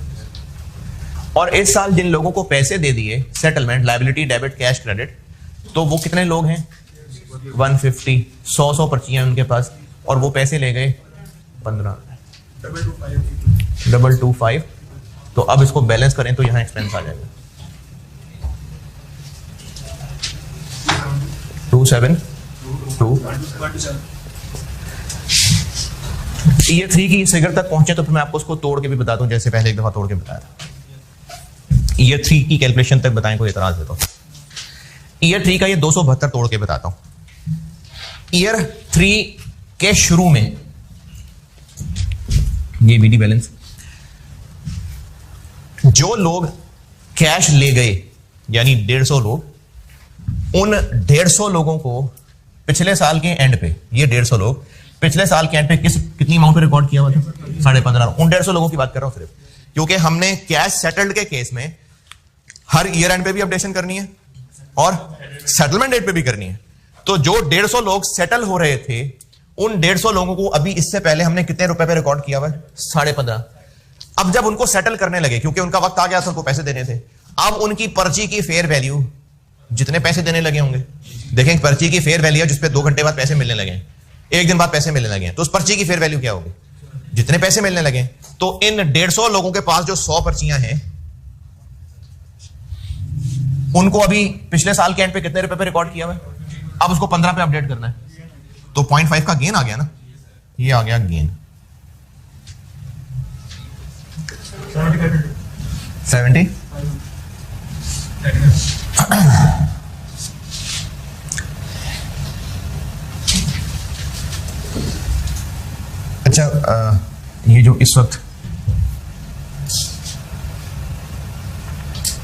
और इस साल जिन लोगों को पैसे दे दिए settlement, liability debit cash credit, तो वो कितने लोग हैं? 150। 100 पर्चियां उनके पास, और वो पैसे ले गए 15। 225। तो अब इसको बैलेंस करें तो यहां एक्सपेंस आ जाएगा 272। ईयर 3 की इस फिगर तक पहुंचे तो फिर मैं आपको उसको तोड़ के भी बताता हूं, जैसे पहले एक दफा तोड़ के बताया था। ईयर 3 की कैलकुलेशन तक बताएं, कोई एतराज है तो। ईयर 3 का ये 272 तोड़ के बताता हूं। ईयर 3 के शुरू में ये बीडी बैलेंस, जो लोग कैश ले गए यानी 150 लोग, उन 150 लोगों को पिछले साल के एंड पे, ये 150 लोग पिछले साल के एंड पे कितनी अमाउंट पे रिकॉर्ड किया हुआ था? 15.5। उन 150 लोगों की बात कर रहा हूं सिर्फ, क्योंकि हमने कैश सेटल्ड के केस में हर ईयर एंड पे भी अपडेशन करनी है और सेटलमेंट डेट पे भी करनी है। तो जो 150 लोग सेटल हो रहे थे उन 150 लोगों को अभी इससे पहले हमने कितने रुपए पे रिकॉर्ड किया हुआ है? 15.5। अब जब उनको सेटल करने लगे, क्योंकि उनका वक्त आ गया था, उनको पैसे देने थे, अब उनकी पर्ची की फेयर वैल्यू, जितने पैसे देने लगे होंगे, देखें पर्ची की फेयर वैल्यू है जिसपे 2 घंटे बाद पैसे मिलने लगे, 1 दिन बाद पैसे मिलने लगे, तो उस पर्ची की फेयर वैल्यू क्या होगी? जितने पैसे मिलने लगे। तो इन 150 लोगों के पास जो 100 पर्चियां हैं, उनको अभी पिछले साल के एंड पे कितने रुपए पे रिकॉर्ड किया हुआ है? अब उसको 15 पे अपडेट करना है, तो 0.5 का गेन आ गया ना, ये आ गया गेन 70। अच्छा, ये जो इस वक्त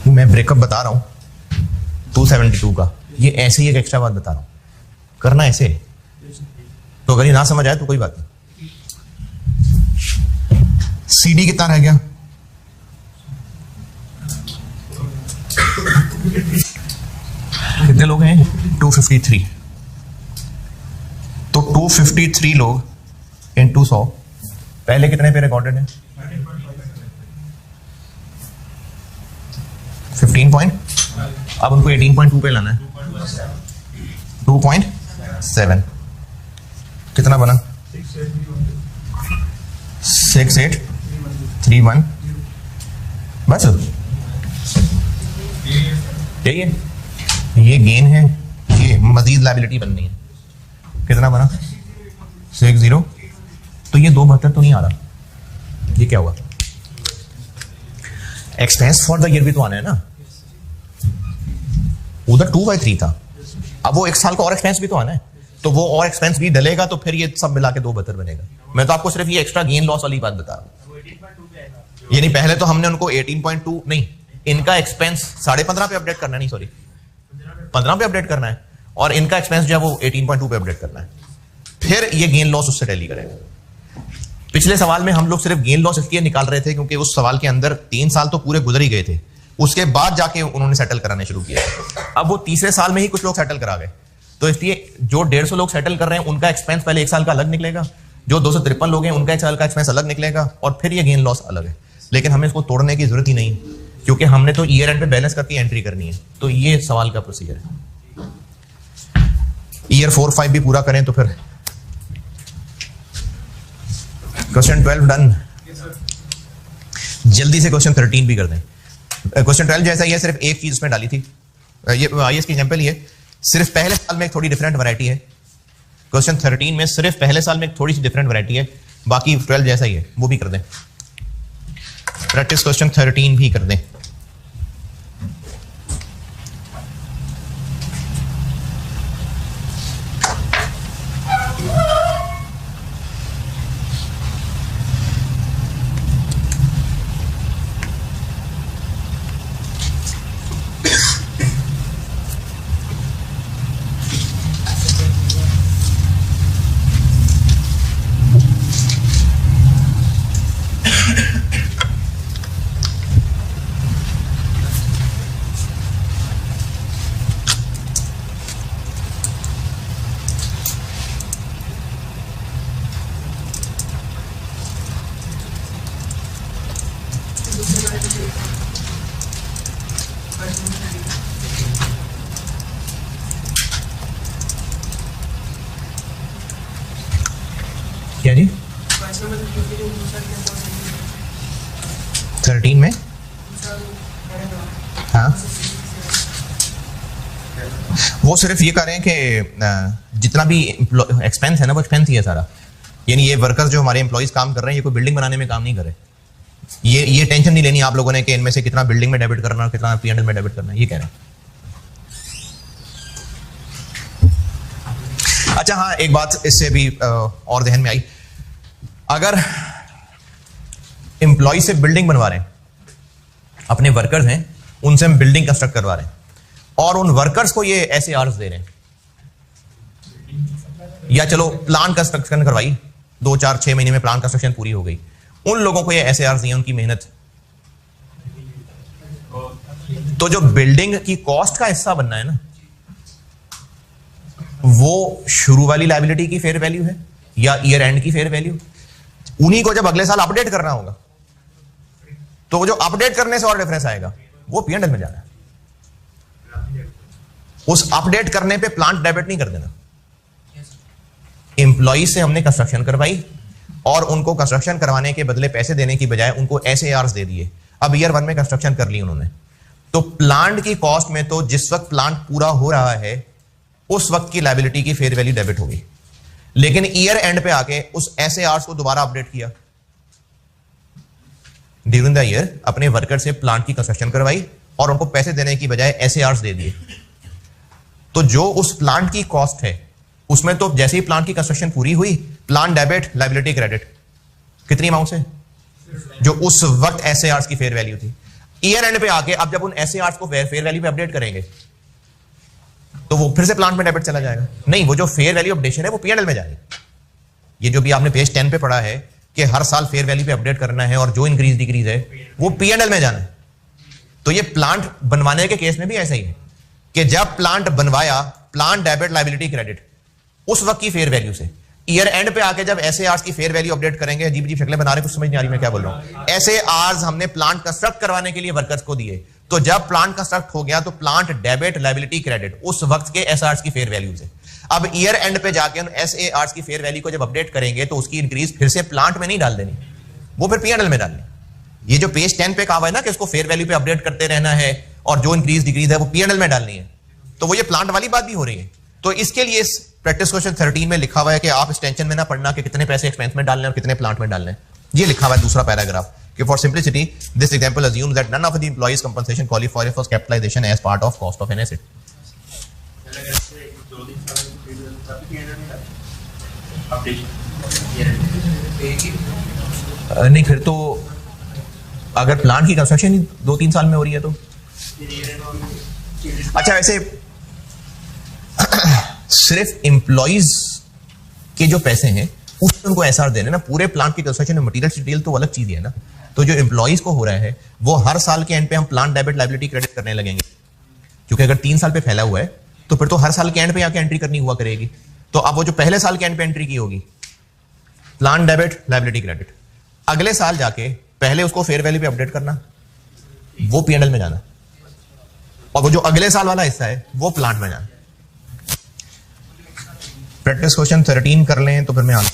मैं ब्रेकअप बता रहा हूं 272 का, ये ऐसे ही एक एक्स्ट्रा बात बता रहा हूं, करना ऐसे, तो अगर ये ना समझ आए तो कोई बात नहीं। सीडी कितना रह गया? कितने लोग हैं? 253। तो 253 लोग इनटू 100, पहले कितने पे रिकॉर्डेड है? 15 पॉइंट, अब उनको 18.2 पे लाना है, 2.7, कितना बना? 6831, बस यही है, ये गेन है, ये मजीद लायबिलिटी बननी है, कितना बना? 60। तो ये 272 तो नहीं आ रहा, ये क्या हुआ? एक्सपेंस फॉर द ईयर भी तो आना है ना, उधर 2/3 था, अब वो 1 साल का और एक्सपेंस भी तो आना है, तो वो और एक्सपेंस भी डलेगा, तो फिर ये सब मिला के 272 बनेगा। मैं तो आपको सिर्फ ये एक्स्ट्रा गेन लॉस वाली बात बता रहा हूं, यानी पहले तो हमने उनको 18.2 नहीं, इनका एक्सपेंस 15.5 पे अपडेट करना है, नहीं सॉरी 15 पे अपडेट करना है, और इनका एक्सपेंस जो है वो 18.2 पे अपडेट करना है, फिर ये गेन लॉस उससे टैली करेगा। पिछले सवाल में हम लोग सिर्फ गेन लॉस इसलिए निकाल रहे थे क्योंकि उस सवाल के अंदर 3 साल तो पूरे गुजर ही गए थे, उसके बाद जाके उन्होंने सेटल कराने शुरू किया। अब वो तीसरे साल में ही कुछ लोग सेटल करा गए, तो इसलिए जो 150 लोग सेटल कर रहे हैं उनका एक्सपेंस पहले 1 साल का अलग निकलेगा, जो 253 लोग हैं उनका 1 साल का एक्सपेंस अलग निकलेगा, और फिर ये गेन लॉस अलग है। लेकिन हमें इसको तोड़ने की जरूरत ही नहीं, क्योंकि हमने तो ईयर एंड पे बैलेंस करके एंट्री करनी है। तो ये सवाल का प्रोसीजर है। ईयर 4, 5 भी पूरा करें तो फिर क्वेश्चन 12 डन। जल्दी से क्वेश्चन 13 भी कर दें। क्वेश्चन 12 जैसा ही है, सिर्फ एक चीज उसमें डाली थी, ये IAS की एग्जांपल ही है, सिर्फ पहले साल में एक थोड़ी डिफरेंट वैरायटी है। क्वेश्चन 13 में सिर्फ पहले साल में एक थोड़ी सी डिफरेंट वैरायटी है, बाकी 12 जैसा ही है, वो भी कर दें। प्रैक्टिस क्वेश्चन 13 भी कर दें। क्या जी 13 में? हाँ, वो सिर्फ ये कह रहे हैं कि जितना भी एक्सपेंस है ना वो एक्सपेंस ही है सारा, यानी ये वर्कर्स जो हमारे एम्प्लॉइज काम कर रहे हैं ये कोई बिल्डिंग बनाने में काम नहीं कर रहे। ये टेंशन नहीं लेनी आप लोगों ने कि इनमें से कितना बिल्डिंग में डेबिट करना, कितना P&L में डेबिट करना, ये कह रहे हैं। अच्छा हाँ, एक बात इससे भी और ध्यान में आई, अगर एम्प्लॉय से बिल्डिंग बनवा रहे हैं, अपने वर्कर्स हैं उनसे हम बिल्डिंग कंस्ट्रक्ट करवा रहे हैं, और उन वर्कर्स को ये ऐसे आर्स दे रहे हैं, या चलो प्लान कंस्ट्रक्शन करवाई 2, 4, 6 महीने में प्लान कंस्ट्रक्शन पूरी हो गई, उन लोगों को ये ऐसे आर्स दिए, उनकी मेहनत, तो जो बिल्डिंग की कॉस्ट का हिस्सा बनना है ना, वो शुरू वाली लायबिलिटी की फेयर वैल्यू है, या ईयर एंड की फेयर वैल्यू, उन्हीं को जब अगले साल अपडेट करना होगा तो वो जो अपडेट करने से और डिफरेंस आएगा वो P&L में जाना है। उस अपडेट करने पे प्लांट डेबिट नहीं कर देना। एम्प्लॉई से हमने कंस्ट्रक्शन करवाई और उनको कंस्ट्रक्शन करवाने के बदले पैसे देने की बजाय उनको SARs दे दिए। अब ईयर 1 में कंस्ट्रक्शन कर ली उन्होंने, तो प्लांट की कॉस्ट में तो जिस वक्त प्लांट पूरा हो रहा है उस वक्त की लायबिलिटी की फेयर वैल्यू डेबिट होगी, लेकिन ईयर एंड पे आके उस SARs को दोबारा अपडेट किया। ड्यूरिंग द ईयर अपने वर्कर से प्लांट की कंस्ट्रक्शन करवाई और उनको पैसे देने की बजाय SARs दे दिए, तो जो उस प्लांट की कॉस्ट है उसमें तो जैसे ही प्लांट की कंस्ट्रक्शन पूरी हुई प्लांट डेबिट लायबिलिटी क्रेडिट कितनी अमाउंट से, जो उस वक्त SARs की फेयर वैल्यू थी। ईयर एंड पे आके अब जब उन SARs को फेयर वैल्यू पे अपडेट करेंगे तो वो फिर से प्लांट में डेबिट चला जाएगा। नहीं, वो जो फेयर वैल्यू अपडेशन है वो P&L में जाएगी। ये जो भी आपने पेज 10 पे पढ़ा है कि हर साल फेयर वैल्यू पे अपडेट करना है और जो इंक्रीज डिक्रीज है वो P&L में जाना है। तो ये प्लांट बनवाने के केस में भी ऐसा ही है कि जब प्लांट बनवाया प्लांट डेबिट लायबिलिटी क्रेडिट उस वक्त की फेयर वैल्यू से, ईयर एंड पे आके जब SARs की फेयर वैल्यू अपडेट करेंगे, अजीब अजीब शक्लें बना रहे, कुछ समझ नहीं आ रही मैं क्या बोल रहा हूं। SARs हमने प्लांट कंस्ट्रक्ट करवाने के लिए वर्कर्स को दिए, तो जब प्लांट कंस्ट्रक्ट हो गया तो प्लांट डेबिट लायबिलिटी क्रेडिट उस वक्त के SARs की फेयर वैल्यू से। अब ईयर एंड पे जाके उन SARs की फेयर वैल्यू को जब अपडेट करेंगे तो उसकी इंक्रीज फिर से प्लांट में नहीं डाल देनी, वो फिर P&L में डालनी। ये जो पेज 10 पे कहा हुआ है ना कि इसको फेयर वैल्यू पे अपडेट करते रहना है और जो इंक्रीज डिक्रीज है वो P&L में डालनी है, तो वो ये प्लांट वाली बात भी हो रही है। तो इसके लिए इस प्रैक्टिस क्वेश्चन 13 में लिखा हुआ है कि आप इस टेंशन में ना पढ़ना कि कितने पैसे एक्सपेंस में डालने और कितने प्लांट में डालने। ये लिखा हुआ है दूसरा पैराग्राफ कि for simplicity this example assumes that none of the employees compensation qualify for capitalisation as part of cost of an asset. नहीं, फिर तो अगर प्लांट की कंस्ट्रक्शन ही 2-3 साल में हो रही है तो अच्छा, वैसे सिर्फ एम्प्लॉइज के जो पैसे हैं उसमें उनको SR देने ना, पूरे प्लांट की कंस्ट्रक्शन में मटेरियल डिटेल तो अलग चीज है ना। तो जो एम्प्लॉइज को हो रहा है वो हर साल के एंड पे हम प्लांट डेबिट लायबिलिटी क्रेडिट करने लगेंगे, क्योंकि अगर 3 साल पे फैला हुआ है तो फिर तो हर साल के एंड पे आके एंट्री करनी हुआ करेगी। तो अब वो जो पहले साल के एंड पे एंट्री की होगी प्लांट डेबिट लायबिलिटी क्रेडिट, अगले साल जाके पहले उसको फेयर वैल्यू पे अपडेट करना, वो P&L में जाना, और वो जो अगले साल वाला हिस्सा है वो प्लांट में जाना। प्रैक्टिस क्वेश्चन 13 कर लें तो फिर मैं आऊं।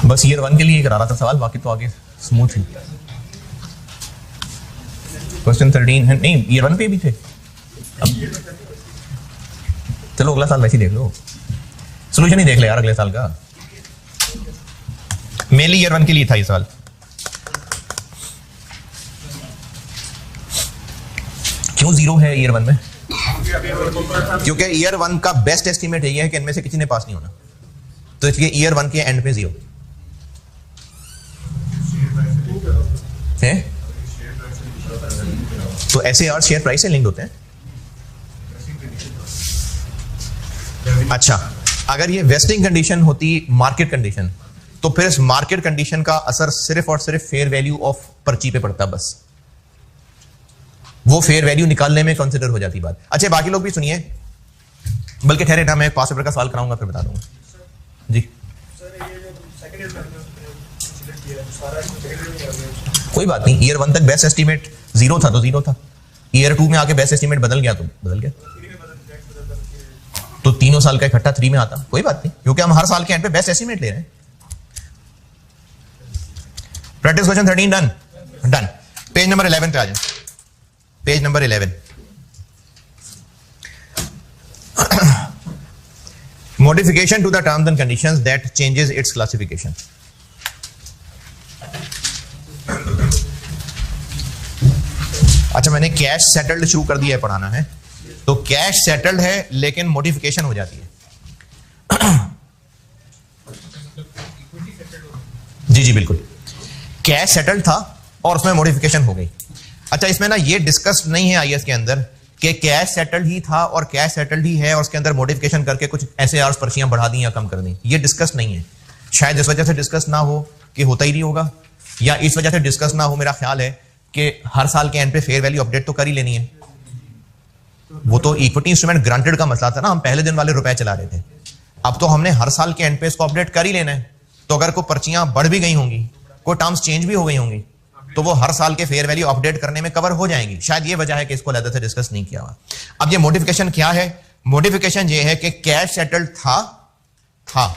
बस ईयर 1 के लिए करा रहा था सवाल, बाकी तो आगे स्मूथ ही। क्वेश्चन 13 है, नहीं ईयर 1 पे भी थे। अब चलो अगला साल वैसे ही देख लो, सोल्यूशन ही देख ले यार अगले साल का। मेनली ईयर 1 के लिए था ये सवाल। क्यों 0 है ईयर 1 में? क्योंकि ईयर 1 का बेस्ट एस्टीमेट यही है कि इनमें से किसी ने पास नहीं होना। तो इसलिए ईयर 1 के एंड पे 0 है। तो ऐसे और शेयर प्राइस से लिंक होते हैं। अच्छा, अगर ये वेस्टिंग कंडीशन होती मार्केट कंडीशन, तो फिर इस मार्केट कंडीशन का असर सिर्फ और सिर्फ फेयर वैल्यू ऑफ पर्ची पे पड़ता, बस वो फेयर वैल्यू निकालने में कंसिडर हो जाती बात। अच्छा, बाकी लोग भी सुनिए, बल्कि ठहरे ना, मैं 5 पेपर का सवाल कराऊंगा फिर बता दूंगा जी। कोई बात नहीं, ईयर 1 तक बेस्ट एस्टीमेट 0 था तो 0 था, ईयर 2 में आके बेस्ट एस्टीमेट बदल गया तो बदल गया, तो तीनों साल का इकट्ठा 3 में आता, कोई बात नहीं, क्योंकि हम हर साल के एंड पे बेस्ट एस्टीमेट ले रहे हैं। Practice question 13 done. Done. Page number 11 पे आ जाए, page number 11। Modification to the terms and conditions that changes its classification. अच्छा, मैंने कैश सेटल्ड शुरू कर दिया है पढ़ाना है, तो कैश सेटल्ड है लेकिन मॉडिफिकेशन हो जाती है। जी जी बिल्कुल, कैश सेटल्ड था और उसमें मॉडिफिकेशन हो गई। अच्छा, इसमें ना ये डिस्कस नहीं है आईएएस के अंदर कि कैश सेटल्ड ही था और कैश सेटल्ड ही है और उसके अंदर मॉडिफिकेशन करके कुछ ऐसे आर्स पर्चियां बढ़ा दी या कम कर दी, ये डिस्कस नहीं है। शायद इस वजह से डिस्कस ना हो कि होता ही नहीं होगा, या इस वजह से डिस्कस ना हो, मेरा ख्याल है कि हर साल के एंड पे फेयर वैल्यू अपडेट तो कर ही लेनी है। वो तो इक्विटी इंस्ट्रूमेंट ग्रांटेड का मसला था ना, हम पहले दिन वाले रुपए चला रहे थे, अब तो हमने हर साल के एंड पे इसको अपडेट कर ही लेना है। तो अगर कोई पर्चियां बढ़ भी गई होंगी, कोई टर्म्स चेंज भी हो गई होंगी, तो वो हर साल के फेयर वैल्यू अपडेट करने में कवर हो जाएंगी। शायद ये वजह है कि इसको अलग से डिस्कस नहीं किया हुआ। अब ये मॉडिफिकेशन क्या है? मॉडिफिकेशन ये है कि कैश सेटल्ड था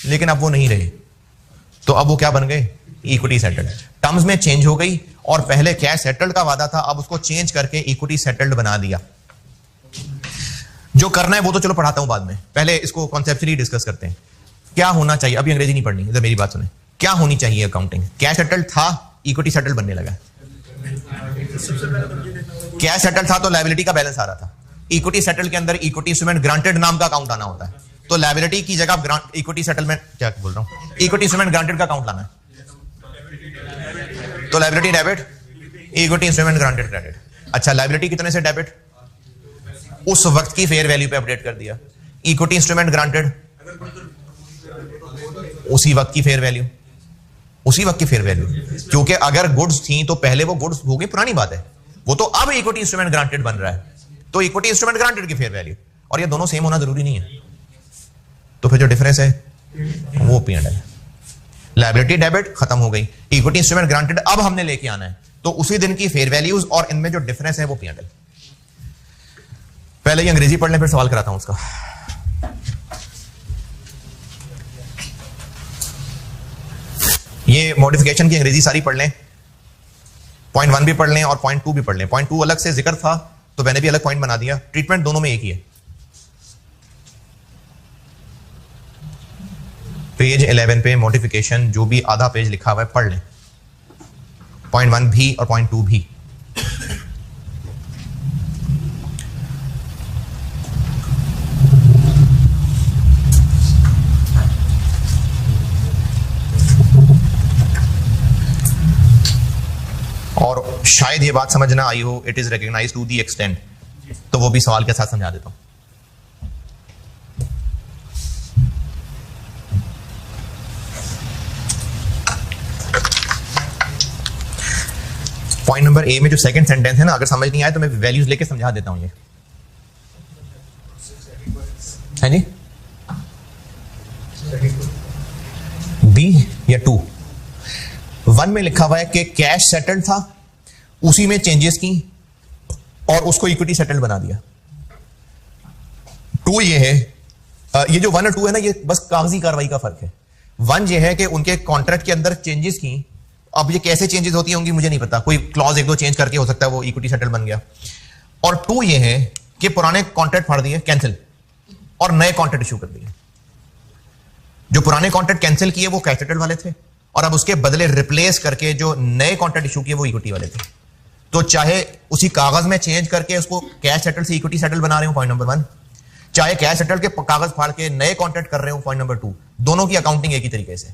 लेकिन अब वो नहीं रहे, तो अब वो क्या बन गए? Equity settled. टर्म्स में चेंज हो गई और पहले कैश सेटल्ड का वादा था, अब उसको चेंज करके इक्विटी सेटल्ड बना दिया। जो करना है वो तो चलो पढ़ाता हूं बाद में, पहले इसको कॉन्सेप्चुअली डिस्कस करते हैं। क्या होना चाहिए? अभी अंग्रेजी नहीं पढ़नी, इधर मेरी बात सुने। क्या होनी चाहिए अकाउंटिंग? कैश सेटल्ड था, इक्विटी सेटल बनने लगा। कैश सेटल था तो लायबिलिटी का बैलेंस आ रहा था। इक्विटी सेटल के अंदर इक्विटी इंस्ट्रूमेंट ग्रांटेड नाम का अकाउंट आना होता है, तो लायबिलिटी की जगह इक्विटी सेटलमेंट, क्या बोल रहा हूं, इक्विटी इंस्ट्रूमेंट ग्रांटेड का अकाउंट लाना है, तो liability debit, equity instrument granted credit. अच्छा, लायबिलिटी कितने से डेबिट? उस वक्त की फेयर वैल्यू पे अपडेट कर दिया। इक्विटी इंस्ट्रूमेंट ग्रांटेड उसी वक्त की फेयर वैल्यू, उसी वक्त की फेयर वैल्यू, क्योंकि अगर गुड्स थी तो पहले वो गुड्स हो गई, पुरानी बात है, वो तो अब इक्विटी इंस्ट्रूमेंट ग्रांटेड बन रहा है, तो इक्विटी इंस्ट्रूमेंट ग्रांटेड की फेयर वैल्यू, और ये दोनों सेम होना जरूरी नहीं है। तो फिर जो डिफरेंस है वो P&L। लायबिलिटी डेबिट खत्म हो गई, इक्विटी इंस्ट्रूमेंट ग्रांटेड अब हमने लेके आना है, तो उसी दिन की फेयर वैल्यूज और इनमें जो डिफरेंस है वो P&L। पहले ही अंग्रेजी पढ़ लें, फिर सवाल कराता हूं उसका। ये मॉडिफिकेशन की अंग्रेजी सारी पढ़ लें, पॉइंट 1 भी पढ़ लें और पॉइंट 2 भी पढ़ लें। पॉइंट 2 अलग से जिक्र था तो मैंने भी अलग पॉइंट बना दिया, ट्रीटमेंट दोनों में एक ही है। पेज 11 पे मॉडिफिकेशन जो भी आधा पेज लिखा हुआ है पढ़ लें, पॉइंट 1 भी और पॉइंट 2 भी। और शायद ये बात समझ ना आई हो, it is recognised to the extent, तो वो भी सवाल के साथ समझा देता हूं। पॉइंट नंबर ए में जो सेकंड सेंटेंस है ना, अगर समझ नहीं आए तो मैं वैल्यूज लेके समझा देता हूं। ये है जी, बी या 2? 1 में लिखा हुआ है कि कैश सेटल्ड था, उसी में चेंजेस की और उसको इक्विटी सेटल्ड बना दिया। 2 ये है, ये जो 1 और 2 है ना, ये बस कागजी कार्रवाई का फर्क है। 1 ये है कि उनके कॉन्ट्रैक्ट के अंदर चेंजेस की, अब ये कैसे चेंजेस होती होंगी मुझे नहीं पता, कोई क्लॉज 1-2 चेंज करके हो सकता है वो इक्विटी सेटल बन गया। और 2 ये है कि पुराने कॉन्ट्रैक्ट फाड़ दिए, कैंसिल, और नए कॉन्ट्रैक्ट इशू कर दिए। जो पुराने कॉन्ट्रैक्ट कैंसिल किए वो कैश सेटल वाले थे, और अब उसके बदले रिप्लेस करके जो नए कॉन्ट्रैक्ट इशू किए वो इक्विटी वाले थे। तो चाहे उसी कागज में चेंज करके उसको कैश सेटल से इक्विटी सेटल बना रहे हो, पॉइंट नंबर 1, चाहे कैश सेटल्ड के कागज फाड़ के नए कॉन्ट्रैक्ट कर रहे हो, पॉइंट नंबर 2, दोनों की अकाउंटिंग एक ही तरीके से।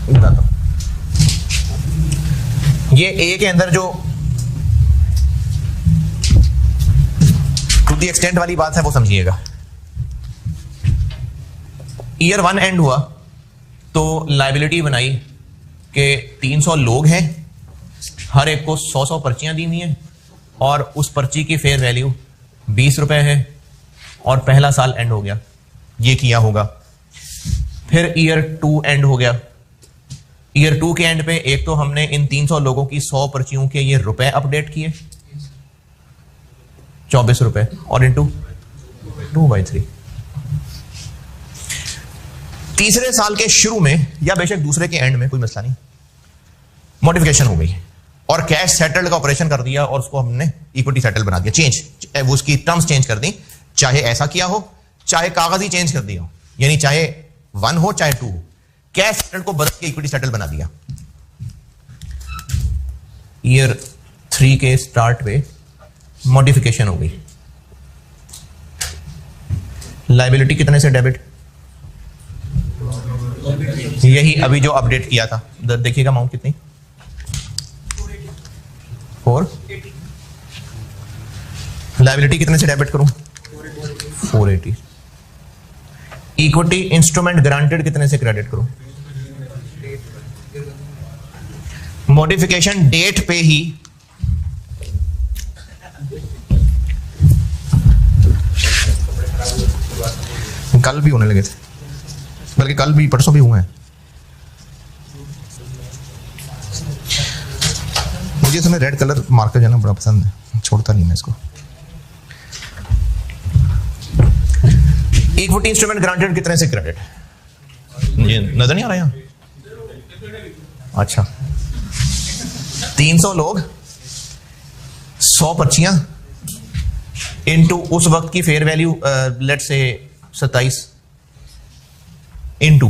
बताता हूं, ये ए के अंदर जो टू दी एक्सटेंट वाली बात है वो समझिएगा। ईयर 1 एंड हुआ तो लायबिलिटी बनाई कि 300 लोग हैं, हर एक को 100 पर्चियां दी हुई हैं और उस पर्ची की फेयर वैल्यू 20 रुपए है और पहला साल एंड हो गया, ये किया होगा। फिर ईयर 2 एंड हो गया। ईयर 2 के एंड पे एक तो हमने इन 300 लोगों की 100 पर्चियों के ये रुपए अपडेट किए 24 रुपए और इंटू 2/3। तीसरे साल के शुरू में या बेशक दूसरे के एंड में, कोई मसला नहीं, मॉडिफिकेशन हो गई और कैश सेटल्ड का ऑपरेशन कर दिया और उसको हमने इक्विटी सेटल बना दिया, चेंज, उसकी टर्म्स चेंज कर दी। चाहे ऐसा किया हो, चाहे कागज ही चेंज कर दिया हो, यानी चाहे 1 हो चाहे 2 हो, कैश सेटल को बदल के इक्विटी सेटल बना दिया। ईयर 3 के स्टार्ट पे मॉडिफिकेशन हो गई। लायबिलिटी कितने से डेबिट? यही अभी जो अपडेट किया था, देखिएगा अमाउंट कितनी, 4। लायबिलिटी कितने से डेबिट करूं? 480। इक्विटी इंस्ट्रूमेंट ग्रांटेड कितने से क्रेडिट करूं? मॉडिफिकेशन डेट पे ही कल भी होने लगे थे, बल्कि कल भी परसों भी हुए हैं। मुझे इसमें रेड कलर मार्कर जाना बड़ा पसंद है, छोड़ता नहीं मैं इसको। इक्विटी इंस्ट्रूमेंट ग्रांटेड कितने से क्रेडिट? ये नजर नहीं आ रहा यहां? अच्छा, 300 लोग, 100 पर्चियां इनटू उस वक्त की फेयर वैल्यू लेट से 27 इनटू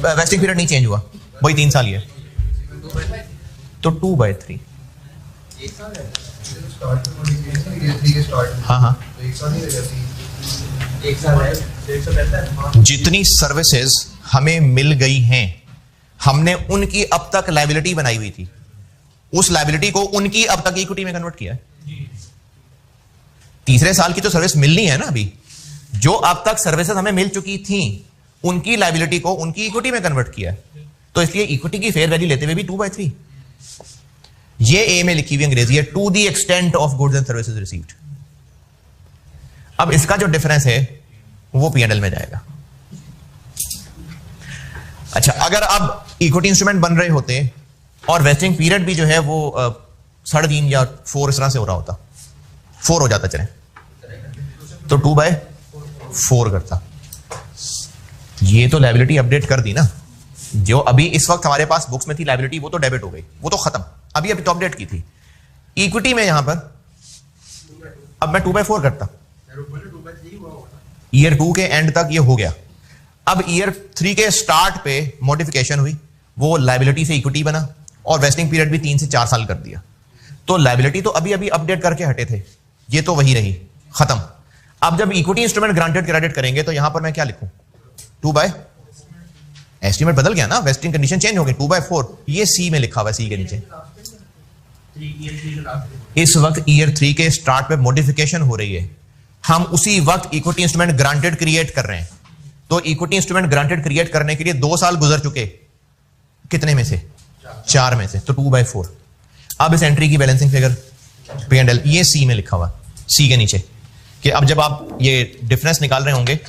वेस्टिंग पीरियड नहीं चेंज हुआ, वही 3 साल ही है, तो 2/3। हाँ हाँ, जितनी सर्विसेज हमें मिल गई हैं, हमने उनकी अब तक लायबिलिटी बनाई हुई थी, उस लायबिलिटी को उनकी अब तक इक्विटी में कन्वर्ट किया है। तीसरे साल की तो सर्विस मिलनी है ना, अभी जो अब तक सर्विसेज हमें मिल चुकी थी उनकी लायबिलिटी को उनकी इक्विटी में कन्वर्ट किया है, तो इसलिए इक्विटी की फेयर वैल्यू लेते हुए भी 2/3। ये ए में लिखी हुई अंग्रेजी है, to the extent of goods and services received. अब इसका जो डिफरेंस है वो P&L में जाएगा। अच्छा, अगर अब इक्विटी इंस्ट्रूमेंट बन रहे होते और वेस्टिंग पीरियड भी जो है वो 3.5 या 4 इस तरह से हो रहा होता, 4 हो जाता चले, तो 2/4 करता। ये तो लायबिलिटी अपडेट कर दी ना, जो अभी इस वक्त हमारे पास बुक्स में थी लायबिलिटी, वो तो डेबिट हो गई, वो तो खत्म, अभी तो अपडेट की थी। इक्विटी में यहां पर अब मैं 2/4 करता, ईयर 2 के एंड तक ये हो गया। अब ईयर 3 के स्टार्ट पे मॉडिफिकेशन हुई, वो लायबिलिटी से इक्विटी बना और वेस्टिंग पीरियड भी 3 से 4 साल कर दिया, तो लायबिलिटी तो अभी अभी अपडेट करके हटे थे, ये तो वही रही, खत्म। अब जब इक्विटी इंस्ट्रूमेंट ग्रांटेड क्रेडिट करेंगे तो यहां पर मैं क्या लिखूं? 2/, एस्टीमेट बदल गया ना, वेस्टिंग कंडीशन चेंज हो गई, 2/4। ये सी में लिखा हुआ है, सी के नीचे। इस वक्त ईयर 3 के स्टार्ट पे मॉडिफिकेशन हो रही है, हम उसी वक्त इक्विटी इंस्ट्रूमेंट ग्रांटेड क्रिएट कर रहे हैं, तो इक्विटी इंस्ट्रूमेंट ग्रांटेड क्रिएट करने के लिए 2 साल गुजर चुके, कितने में से? 4 में से, तो 2/4। अब इस एंट्री की बैलेंसिंग फिगर P&L, ये सी में लिखा हुआ, सी के नीचे, कि अब जब आप ये डिफरेंस निकाल रहे होंगे,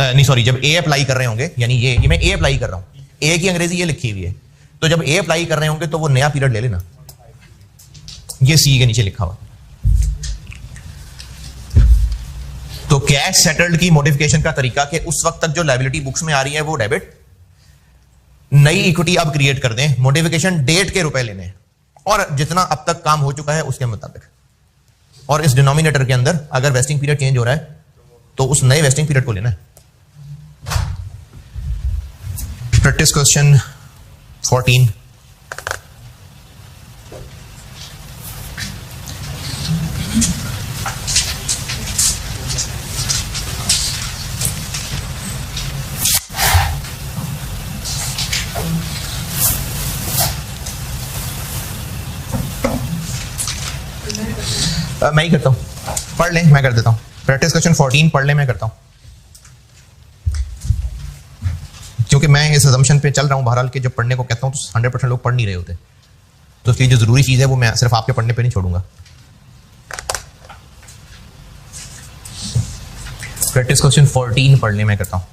नहीं सॉरी, जब ए अप्लाई कर रहे होंगे, यानी ये मैं ए अप्लाई कर रहा हूं, ए की अंग्रेजी ये लिखी हुई है, तो जब ए अप्लाई कर रहे होंगे तो वो नया पीरियड ले लेना, ये सी के नीचे लिखा हुआ। तो कैश सेटल्ड की मॉडिफिकेशन का तरीका कि उस वक्त तक जो लायबिलिटी बुक्स में आ रही है वो डेबिट, नई इक्विटी अब क्रिएट कर दें, मॉडिफिकेशन डेट के रुपए लेने, और जितना अब तक काम हो चुका है उसके मुताबिक, और इस डिनोमिनेटर के अंदर अगर वेस्टिंग पीरियड चेंज हो रहा है तो उस नए वेस्टिंग पीरियड को लेना है। Practice question 14। मैं ही करता हूं, पढ़ लें, मैं कर देता हूं। प्रैक्टिस क्वेश्चन 14 पढ़ लें, मैं करता हूं, क्योंकि मैं इस असम्पशन पे चल रहा हूं बहरहाल कि जब पढ़ने को कहता हूं तो 100% लोग पढ़ नहीं रहे होते, तो इसलिए जो जरूरी चीज है वो मैं सिर्फ आपके पढ़ने पे नहीं छोड़ूंगा। प्रैक्टिस क्वेश्चन 14 पढ़ लें, मैं करता हूं।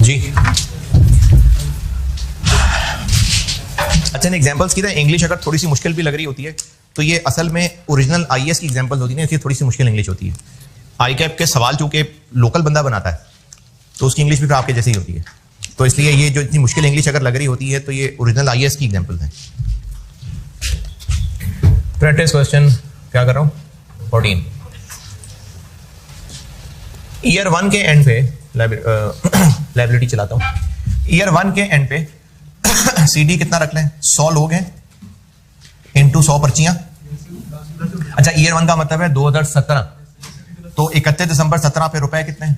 जी अच्छा, एग्जांपल्स की तरह इंग्लिश अगर थोड़ी सी मुश्किल भी लग रही होती है तो ये असल में ओरिजिनल आईएएस की एग्जांपल्स होती है, इसलिए थोड़ी सी मुश्किल इंग्लिश होती है। आई कैप के सवाल चूंकि लोकल बंदा बनाता है तो उसकी इंग्लिश भी तो आपके जैसी ही होती है, तो इसलिए ये जो इतनी मुश्किल इंग्लिश अगर लग रही होती है तो ये ओरिजिनल आईएएस की एग्जांपल्स हैं। प्रैक्टिस क्वेश्चन क्या कर रहा हूं 14। ईयर 1 के एंड पे लाइबिलिटी चलाता हूं। ईयर 1 के एंड पे सीडी कितना रख लें, 100 लोग हैं इनटू 100 पर्चियां। अच्छा, ईयर 1 का मतलब है 2017, तो 31 दिसंबर 17 पे रुपए कितने,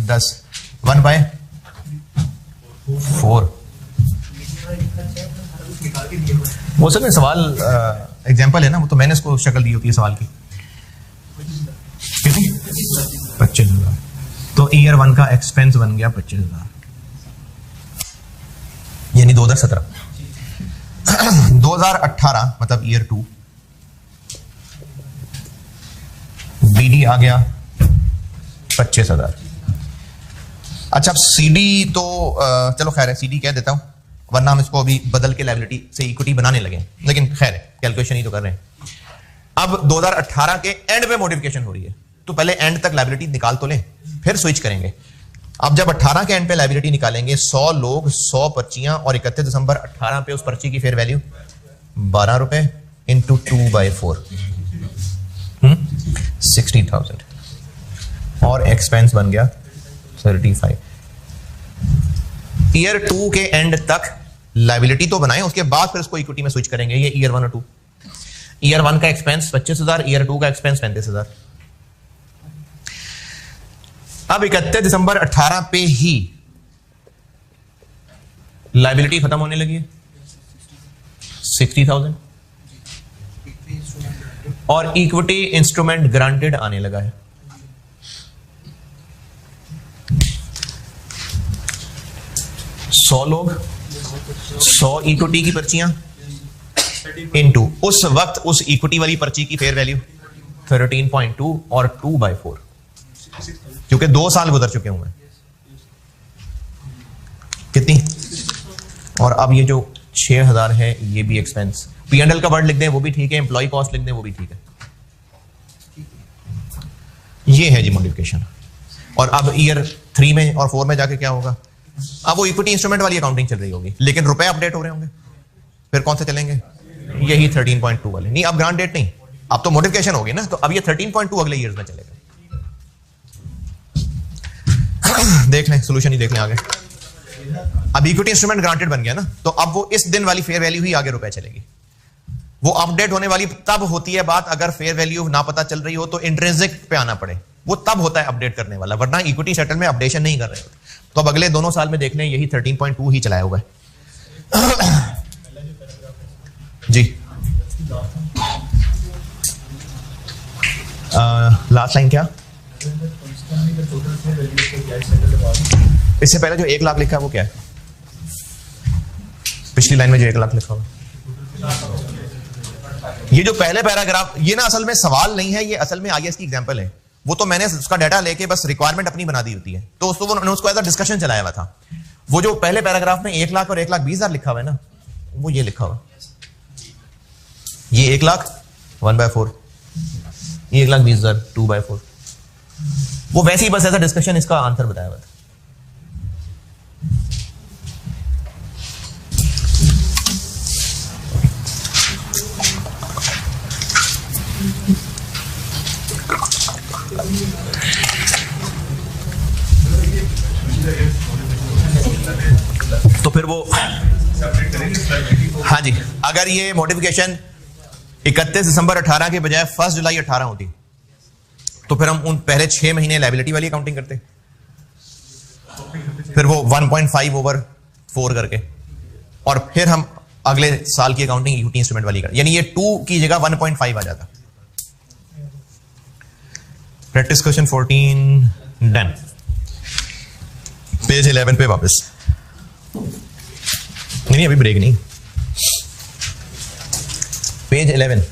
10, 1/4। वो सब में सवाल एग्जांपल है ना, वो तो मैंने इसको शक्ल दी होती है सवाल की। कितनी, 25,000। तो ईयर 1 का एक्सपेंस बन गया 25,000, यानी 2017। 2018 मतलब ईयर 2, बीडी आ गया 25,000। अच्छा, अब सीडी तो चलो खैर है, सीडी कह देता हूं, वरना हम इसको अभी बदल के लायबिलिटी से इक्विटी बनाने लगे, लेकिन खैर है, कैलकुलेशन ही तो कर रहे हैं। अब 2018 के एंड पे मॉडिफिकेशन हो रही है, तो पहले एंड तक लायबिलिटी निकाल तो लें, फिर स्विच करेंगे। अब जब 18 के एंड पे लायबिलिटी निकालेंगे, 100 लोग, 100 पर्चियां, और 31 दिसंबर 18 पे उस पर्ची की फेयर वैल्यू 12 रुपए इंटू 2/4, 60,000, और एक्सपेंस बन गया 35। ईयर 2 के एंड तक लायबिलिटी तो बनाएं, उसके बाद फिर उसको इक्विटी में स्विच करेंगे। ये ईयर 1 और 2। ईयर 1 का एक्सपेंस 25,000, ईयर 2 का एक्सपेंस 35,000। अब 31 दिसंबर 18 पे ही लायबिलिटी खत्म होने लगी है, 60,000, और इक्विटी इंस्ट्रूमेंट ग्रांटेड आने लगा है। सौ लोग, 100 इक्विटी की पर्चियां इनटू उस वक्त उस इक्विटी वाली पर्ची की फेयर वैल्यू 13.2 और 2/4, क्योंकि 2 साल गुजर चुके हुए हैं। कितनी, और अब ये जो 6,000 है ये भी एक्सपेंस, P&L का वर्ड लिख दें वो भी ठीक है, एम्प्लॉय कॉस्ट लिख दें वो भी ठीक है। ये है जी मॉडिफिकेशन। और अब ईयर 3 में और 4 में जाके क्या होगा, अब वो इक्विटी इंस्ट्रूमेंट वाली अकाउंटिंग चल रही होगी, लेकिन रुपए अपडेट हो रहे होंगे। फिर कौन से चलेंगे, यही 13.2 वाले। नहीं, अब ग्रांट डेट नहीं, अब तो मॉडिफिकेशन होगी ना, तो अब ये 13.2 अगले ईयर्स में चलेगा। देख लें, सोल्यूशन ही देख लें आगे। अब इक्विटी इंस्ट्रूमेंट ग्रांटेड बन गया ना, तो अब वो इस दिन वाली फेयर वैल्यू ही आगे रुपए चलेगी। वो अपडेट होने वाली तब होती है बात अगर फेयर वैल्यू ना पता चल रही हो तो इंट्रिंसिक पे आना पड़े, वो तब होता है अपडेट करने वाला, वरना इक्विटी सेटल में अपडेशन नहीं कर रहे होते। तो अब अगले दोनों साल में देख लें यही 13.2 ही चलाया हुआ है। जी लास्ट लाइन क्या, इससे पहले जो 1 लाख लिखा है वो क्या है, पिछली लाइन में जो 1 लाख लिखा हुआ, ये जो पहले पैराग्राफ, ये ना असल में सवाल नहीं है, ये असल में आईएएस की एग्जांपल है। वो तो मैंने उसका डाटा लेके बस रिक्वायरमेंट अपनी बना दी होती है, तो उन्होंने उसको ऐसा डिस्कशन चलाया हुआ था। वो जो पहले पैराग्राफ में 1 लाख और 1,20,000 लिखा हुआ है ना, वो ये लिखा हुआ, ये 1 लाख 1/4, ये 1,20,000 2/4, वो वैसे ही बस ऐसा डिस्कशन, इसका आंसर बताया हुआ था। तो फिर वो हाँ जी, अगर ये मॉडिफिकेशन 31 दिसंबर 18 के बजाय 1 जुलाई 18 होती तो फिर हम उन पहले 6 महीने लायबिलिटी वाली अकाउंटिंग करते, फिर वो 1.5/4 करके, और फिर हम अगले साल की अकाउंटिंग इक्विटी इंस्ट्रूमेंट वाली करते, यानी ये 2 की जगह 1.5 आ जाता। Practice question 14 done. पेज 11 पे वापस, नहीं अभी ब्रेक नहीं, पेज 11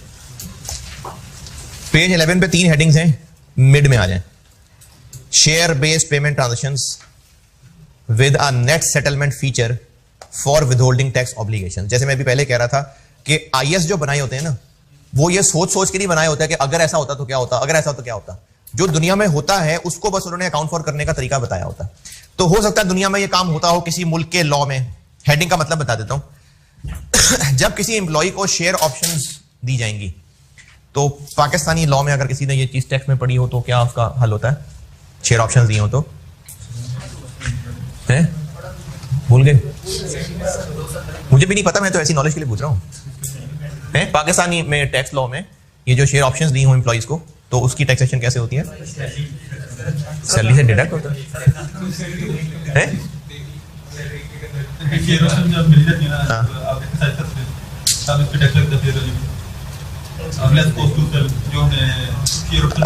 पे 3 हेडिंग्स हैं, मिड में आ जाएं। Share based payment transactions with a net settlement feature for withholding tax obligation. जैसे मैं भी पहले कह रहा था कि आईएएस जो बनाए होते हैं ना, वो ये सोच सोच के नहीं बनाए होता है कि अगर ऐसा होता तो क्या होता, अगर ऐसा होता तो क्या होता। जो दुनिया में होता है उसको बस उन्होंने अकाउंट फॉर करने का तरीका बताया होता है। तो हो सकता है दुनिया में ये काम होता हो किसी मुल्क के लॉ में। हेडिंग का मतलब बता देता हूं। जब किसी एम्प्लॉय को शेयर ऑप्शंस दी जाएंगी, तो पाकिस्तानी लॉ में अगर किसी ने ये चीज टैक्स में पढ़ी हो तो क्या उसका हल होता है? शेयर ऑप्शंस दिए हो तो है, भूल गए? मुझे भी नहीं पता, मैं तो ऐसी नॉलेज के लिए पूछ रहा हूं। है पाकिस्तानी में टैक्स लॉ में ये जो शेयर ऑप्शंस दी हो एम्प्लॉइज को, तो उसकी टैक्सेशन कैसे होती है? सैलरी से डिडक्ट होता है।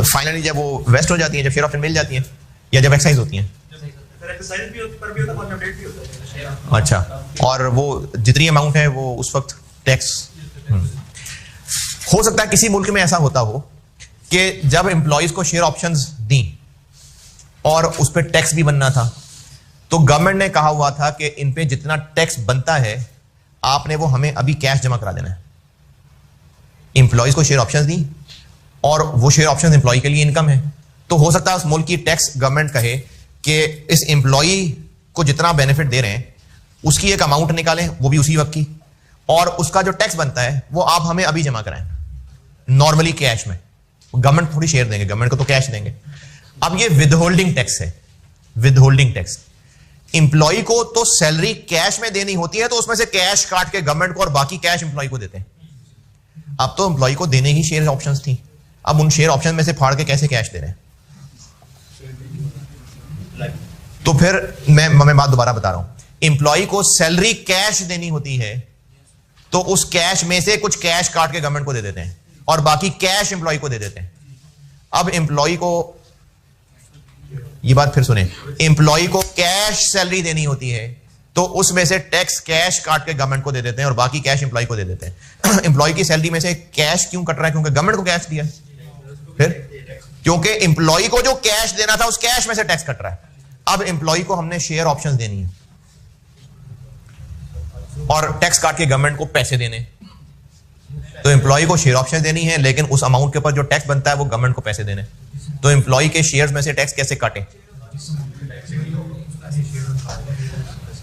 फाइनली जब वो वेस्ट हो जाती है, जब शेयर ऑप्शन मिल जाती है, या जब एक्साइज होती है। अच्छा, और वो जितनी अमाउंट है वो उस वक्त टैक्स। हो सकता है किसी मुल्क में ऐसा होता हो कि जब एम्प्लॉइज को शेयर ऑप्शंस दी और उस पर टैक्स भी बनना था, तो गवर्नमेंट ने कहा हुआ था कि इन पे जितना टैक्स बनता है आपने वो हमें अभी कैश जमा करा देना है। एम्प्लॉइज को शेयर ऑप्शंस दी और वो शेयर ऑप्शंस एम्प्लॉय के लिए इनकम है, तो हो सकता है उस मुल्क की टैक्स गवर्नमेंट कहे कि इस एम्प्लॉय को जितना बेनिफिट दे रहे हैं उसकी एक अमाउंट निकालें, वो भी उसी वक्त की, और उसका जो टैक्स बनता है वो आप हमें अभी जमा कराएं, नॉर्मली कैश में। गवर्नमेंट थोड़ी शेयर देंगे, गवर्नमेंट को तो कैश देंगे। अब ये विदहोल्डिंग टैक्स है, विदहोल्डिंग टैक्स। एम्प्लॉय को तो सैलरी कैश में देनी होती है, तो उसमें से कैश काट के गवर्नमेंट को और बाकी कैश एम्प्लॉय को देते हैं। अब तो एम्प्लॉय को देने ही शेयर ऑप्शंस थी, अब उन शेयर ऑप्शन में से फाड़ के कैसे कैश दे रहे हैं? तो फिर मैं बात दोबारा बता रहा हूं, एम्प्लॉय को सैलरी कैश देनी होती है, तो उस कैश में से कुछ कैश काट के गवर्नमेंट को दे देते हैं और बाकी कैश एम्प्लॉय को दे देते हैं। अब एम्प्लॉय को, ये बात फिर सुने, एम्प्लॉय को कैश सैलरी देनी होती है, तो उसमें से टैक्स कैश काट के गवर्नमेंट को दे देते हैं और बाकी कैश एम्प्लॉय को दे देते हैं। एम्प्लॉय की सैलरी में से कैश क्यों कट रहा है? क्योंकि गवर्नमेंट को कैश दिया। फिर क्योंकि एम्प्लॉय को जो कैश देना था उस कैश में से टैक्स कट रहा है। अब एम्प्लॉय को हमने शेयर ऑप्शंस देनी है और टैक्स काट के गवर्नमेंट को पैसे देने, तो एम्प्लॉय को शेयर ऑप्शन देनी है, लेकिन उस अमाउंट के ऊपर जो टैक्स बनता है वो गवर्नमेंट को पैसे देने। तो एम्प्लॉय के शेयर्स में से टैक्स कैसे काटें?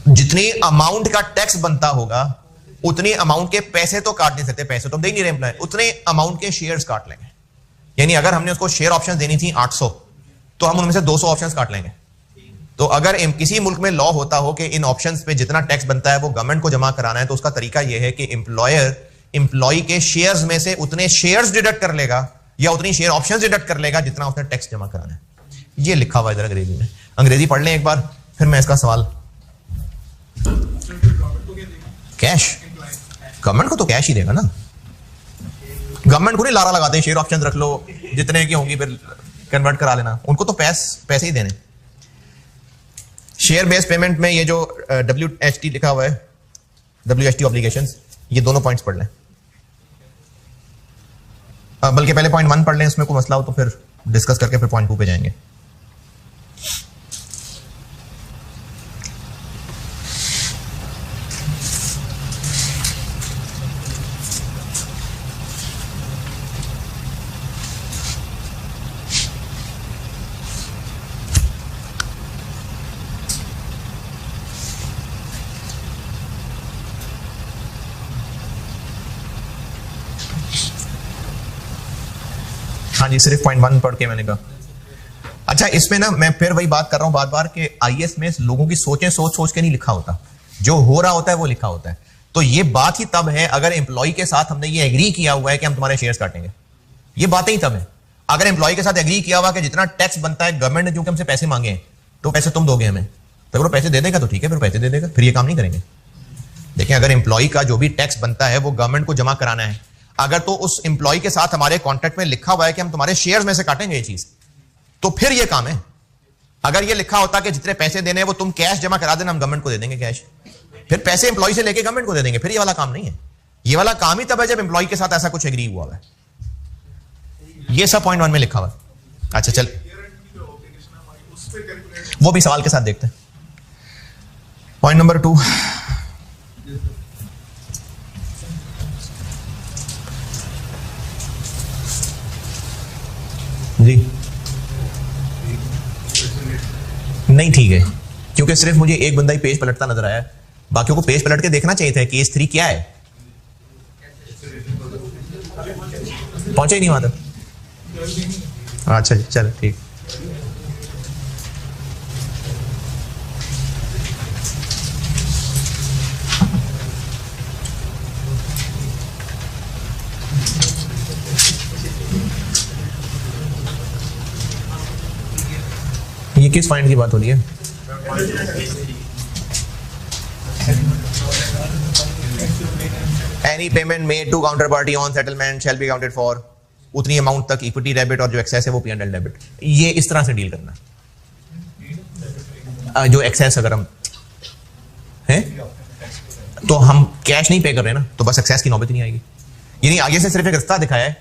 जितनी अमाउंट का टैक्स बनता होगा उतनी अमाउंट के पैसे तो काट नहीं सकते, पैसे तो दे नहीं रहे एम्प्लॉय, उतने अमाउंट के शेयर्स काट लेंगे। यानी अगर हमने उसको शेयर ऑप्शन देनी थी 800, तो हम उनमें से 200 ऑप्शंस काट लेंगे, तो अगर किसी मुल्क में लॉ होता हो कि इन ऑप्शंस पे जितना टैक्स बनता है वो गवर्नमेंट को जमा कराना है, तो उसका तरीका यह है कि एम्प्लॉयर एम्प्लॉय के शेयर्स में से उतने शेयर्स डिडक्ट कर लेगा या उतनी शेयर ऑप्शंस डिडक्ट कर लेगा जितना उसने टैक्स जमा कराना है। ये लिखा हुआ इधर अंग्रेजी में, अंग्रेजी पढ़ लें एक बार, फिर मैं इसका सवाल। कैश, गवर्नमेंट को तो कैश ही देगा ना, गवर्नमेंट को नहीं लारा लगाते हैं शेयर ऑप्शन रख लो जितने की होंगी फिर कन्वर्ट करा लेना, उनको तो पैसे ही देने। शेयर बेस्ड पेमेंट में ये जो WHT लिखा हुआ है, WHT ऑब्लिगेशंस, ये दोनों पॉइंट्स पढ़ लें, बल्कि पहले पॉइंट 1 पढ़ लें, उसमें कोई मसला हो तो फिर डिस्कस करके फिर पॉइंट 2 पे जाएंगे। हाँ जी, सिर्फ पॉइंट 1 पढ़ के मैंने कहा। अच्छा, इसमें ना मैं फिर वही बात कर रहा हूं बार बार कि आईएएस में लोगों की सोचें सोच सोच के नहीं लिखा होता, जो हो रहा होता है वो लिखा होता है। तो ये बात ही तब है अगर एम्प्लॉय के साथ हमने ये एग्री किया हुआ है कि हम तुम्हारे शेयर्स काटेंगे, ये बातें ही तब है। अगर एम्प्लॉय के साथ एग्री किया हुआ कि जितना टैक्स बनता है, गवर्नमेंट ने क्योंकि हमसे पैसे मांगे हैं तो पैसे तुम दोगे हमें, तो वो पैसे दे देगा तो ठीक है, फिर पैसे दे देगा, फिर ये काम नहीं करेंगे। देखिए, अगर एम्प्लॉय का जो भी टैक्स बनता है वो गवर्नमेंट को जमा कराना है, अगर तो उस एम्प्लॉय के साथ हमारे कॉन्ट्रैक्ट में लिखा हुआ है कि हम तुम्हारे शेयर्स में से काटेंगे ये चीज, तो फिर ये काम है। अगर ये लिखा होता कि जितने पैसे देने हैं वो तुम कैश जमा करा देना, हम गवर्नमेंट को दे देंगे कैश, फिर पैसे एम्प्लॉय से लेके गवर्नमेंट को दे देंगे, फिर ये वाला काम नहीं है। ये वाला काम ही तब है जब एम्प्लॉय के साथ ऐसा कुछ एग्री हुआ है। ये सब पॉइंट 1 में लिखा हुआ है। अच्छा चल, वो भी सवाल के साथ देखते हैं। पॉइंट नंबर 2, जी नहीं ठीक है, क्योंकि सिर्फ मुझे एक बंदा ही पेज पलटता नजर आया, बाकियों को पेज पलट के देखना चाहिए था। केस 3 क्या है, पहुंचे ही नहीं वहां तक। अच्छा जी, चल ठीक। ये किस पॉइंट की बात हो रही है? Any payment made to counter party on settlement shall be counted for उतनी अमाउंट तक इक्विटी डेबिट, और जो एक्सेस है वो P&L डेबिट। ये इस तरह से डील करना, जो एक्सेस अगर हम है तो हम कैश नहीं पे कर रहे ना, तो बस एक्सेस की नौबत नहीं आएगी। यानी आगे से सिर्फ एक रास्ता दिखाया है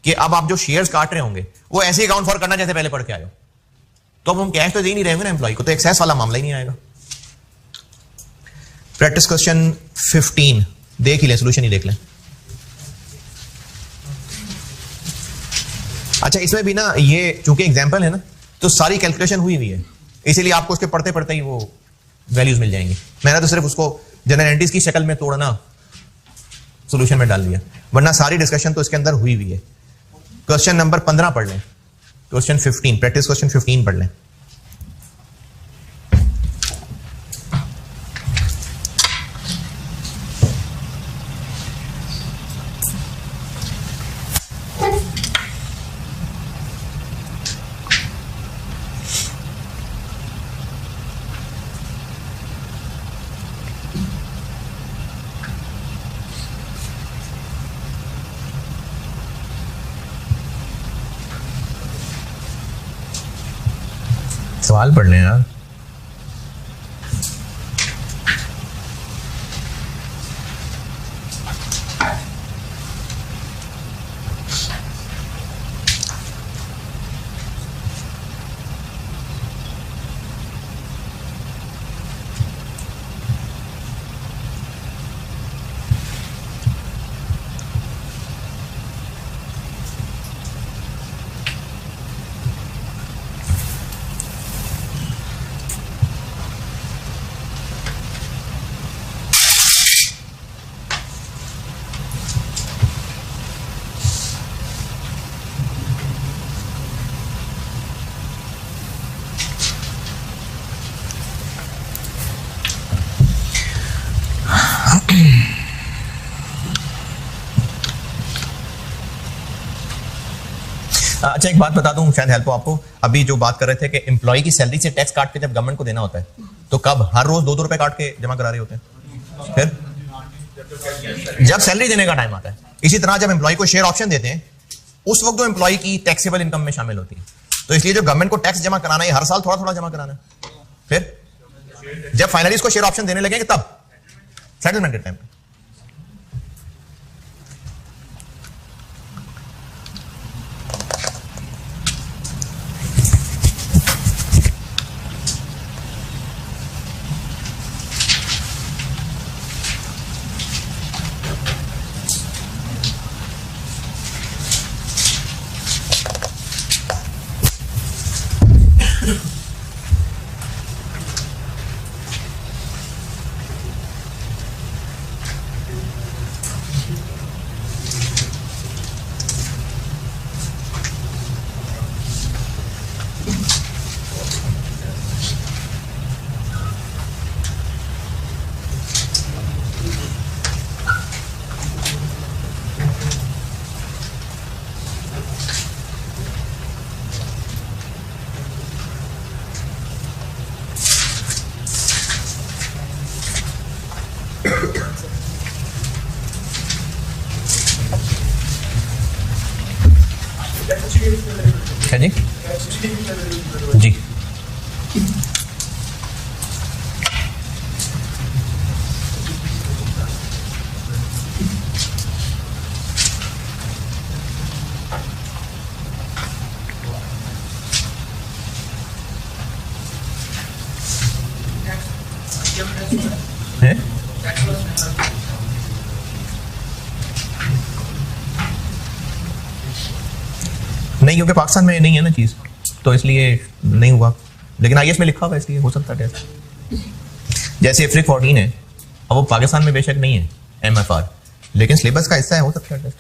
कि अब आप जो शेयर्स काट रहे होंगे वो ऐसे अकाउंट फॉर करना जैसे पहले पढ़ के आए हो, तो अब हम कैश तो दे ही नहीं रहेंगे ना एम्प्लॉय को, तो एक्सेस वाला मामला ही नहीं आएगा। प्रैक्टिस क्वेश्चन 15 देख ही लें, सोल्यूशन ही देख लें। अच्छा, इसमें भी ना ये चूंकि एग्जांपल है ना, तो सारी कैलकुलेशन हुई हुई है, इसीलिए आपको उसके पढ़ते पढ़ते ही वो वैल्यूज मिल जाएंगी। मैंने तो सिर्फ उसको जनरलिटीज की शक्ल में तोड़ना सोल्यूशन में डाल दिया, वरना सारी डिस्कशन तो इसके अंदर हुई हुई है। क्वेश्चन नंबर 15 पढ़ लें, क्वेश्चन 15, प्रैक्टिस क्वेश्चन 15 पढ़ लें। सवाल पढ़ लें यार। अच्छा एक बात बता दूं, शायद हेल्प हो आपको। अभी जो बात कर रहे थे कि एम्प्लॉय की सैलरी से टैक्स काट के जब गवर्नमेंट को देना होता है तो कब? हर रोज 2-2 रुपए काट के जमा करा रहे होते हैं। फिर जब सैलरी देने का टाइम आता है। इसी तरह जब एम्प्लॉय को शेयर ऑप्शन देते हैं उस वक्त वो एम्प्लॉय की टैक्सेबल इनकम में शामिल होती है। तो इसलिए जो गवर्नमेंट को टैक्स जमा कराना है हर साल थोड़ा थोड़ा जमा कराना है। फिर जब फाइनली इसको शेयर ऑप्शन देने लगेंगे तब सेटलमेंट के टाइम पे। जी जी है? नहीं, क्योंकि पाकिस्तान में नहीं है ना चीज, तो इसलिए नहीं हुआ। लेकिन आईएएस में लिखा हुआ है इसलिए हो सकता है टेस्ट। जैसे इफ्रिक 14 है, अब वो पाकिस्तान में बेशक नहीं है एमएफआर, लेकिन सिलेबस का हिस्सा है, हो सकता है टेस्ट।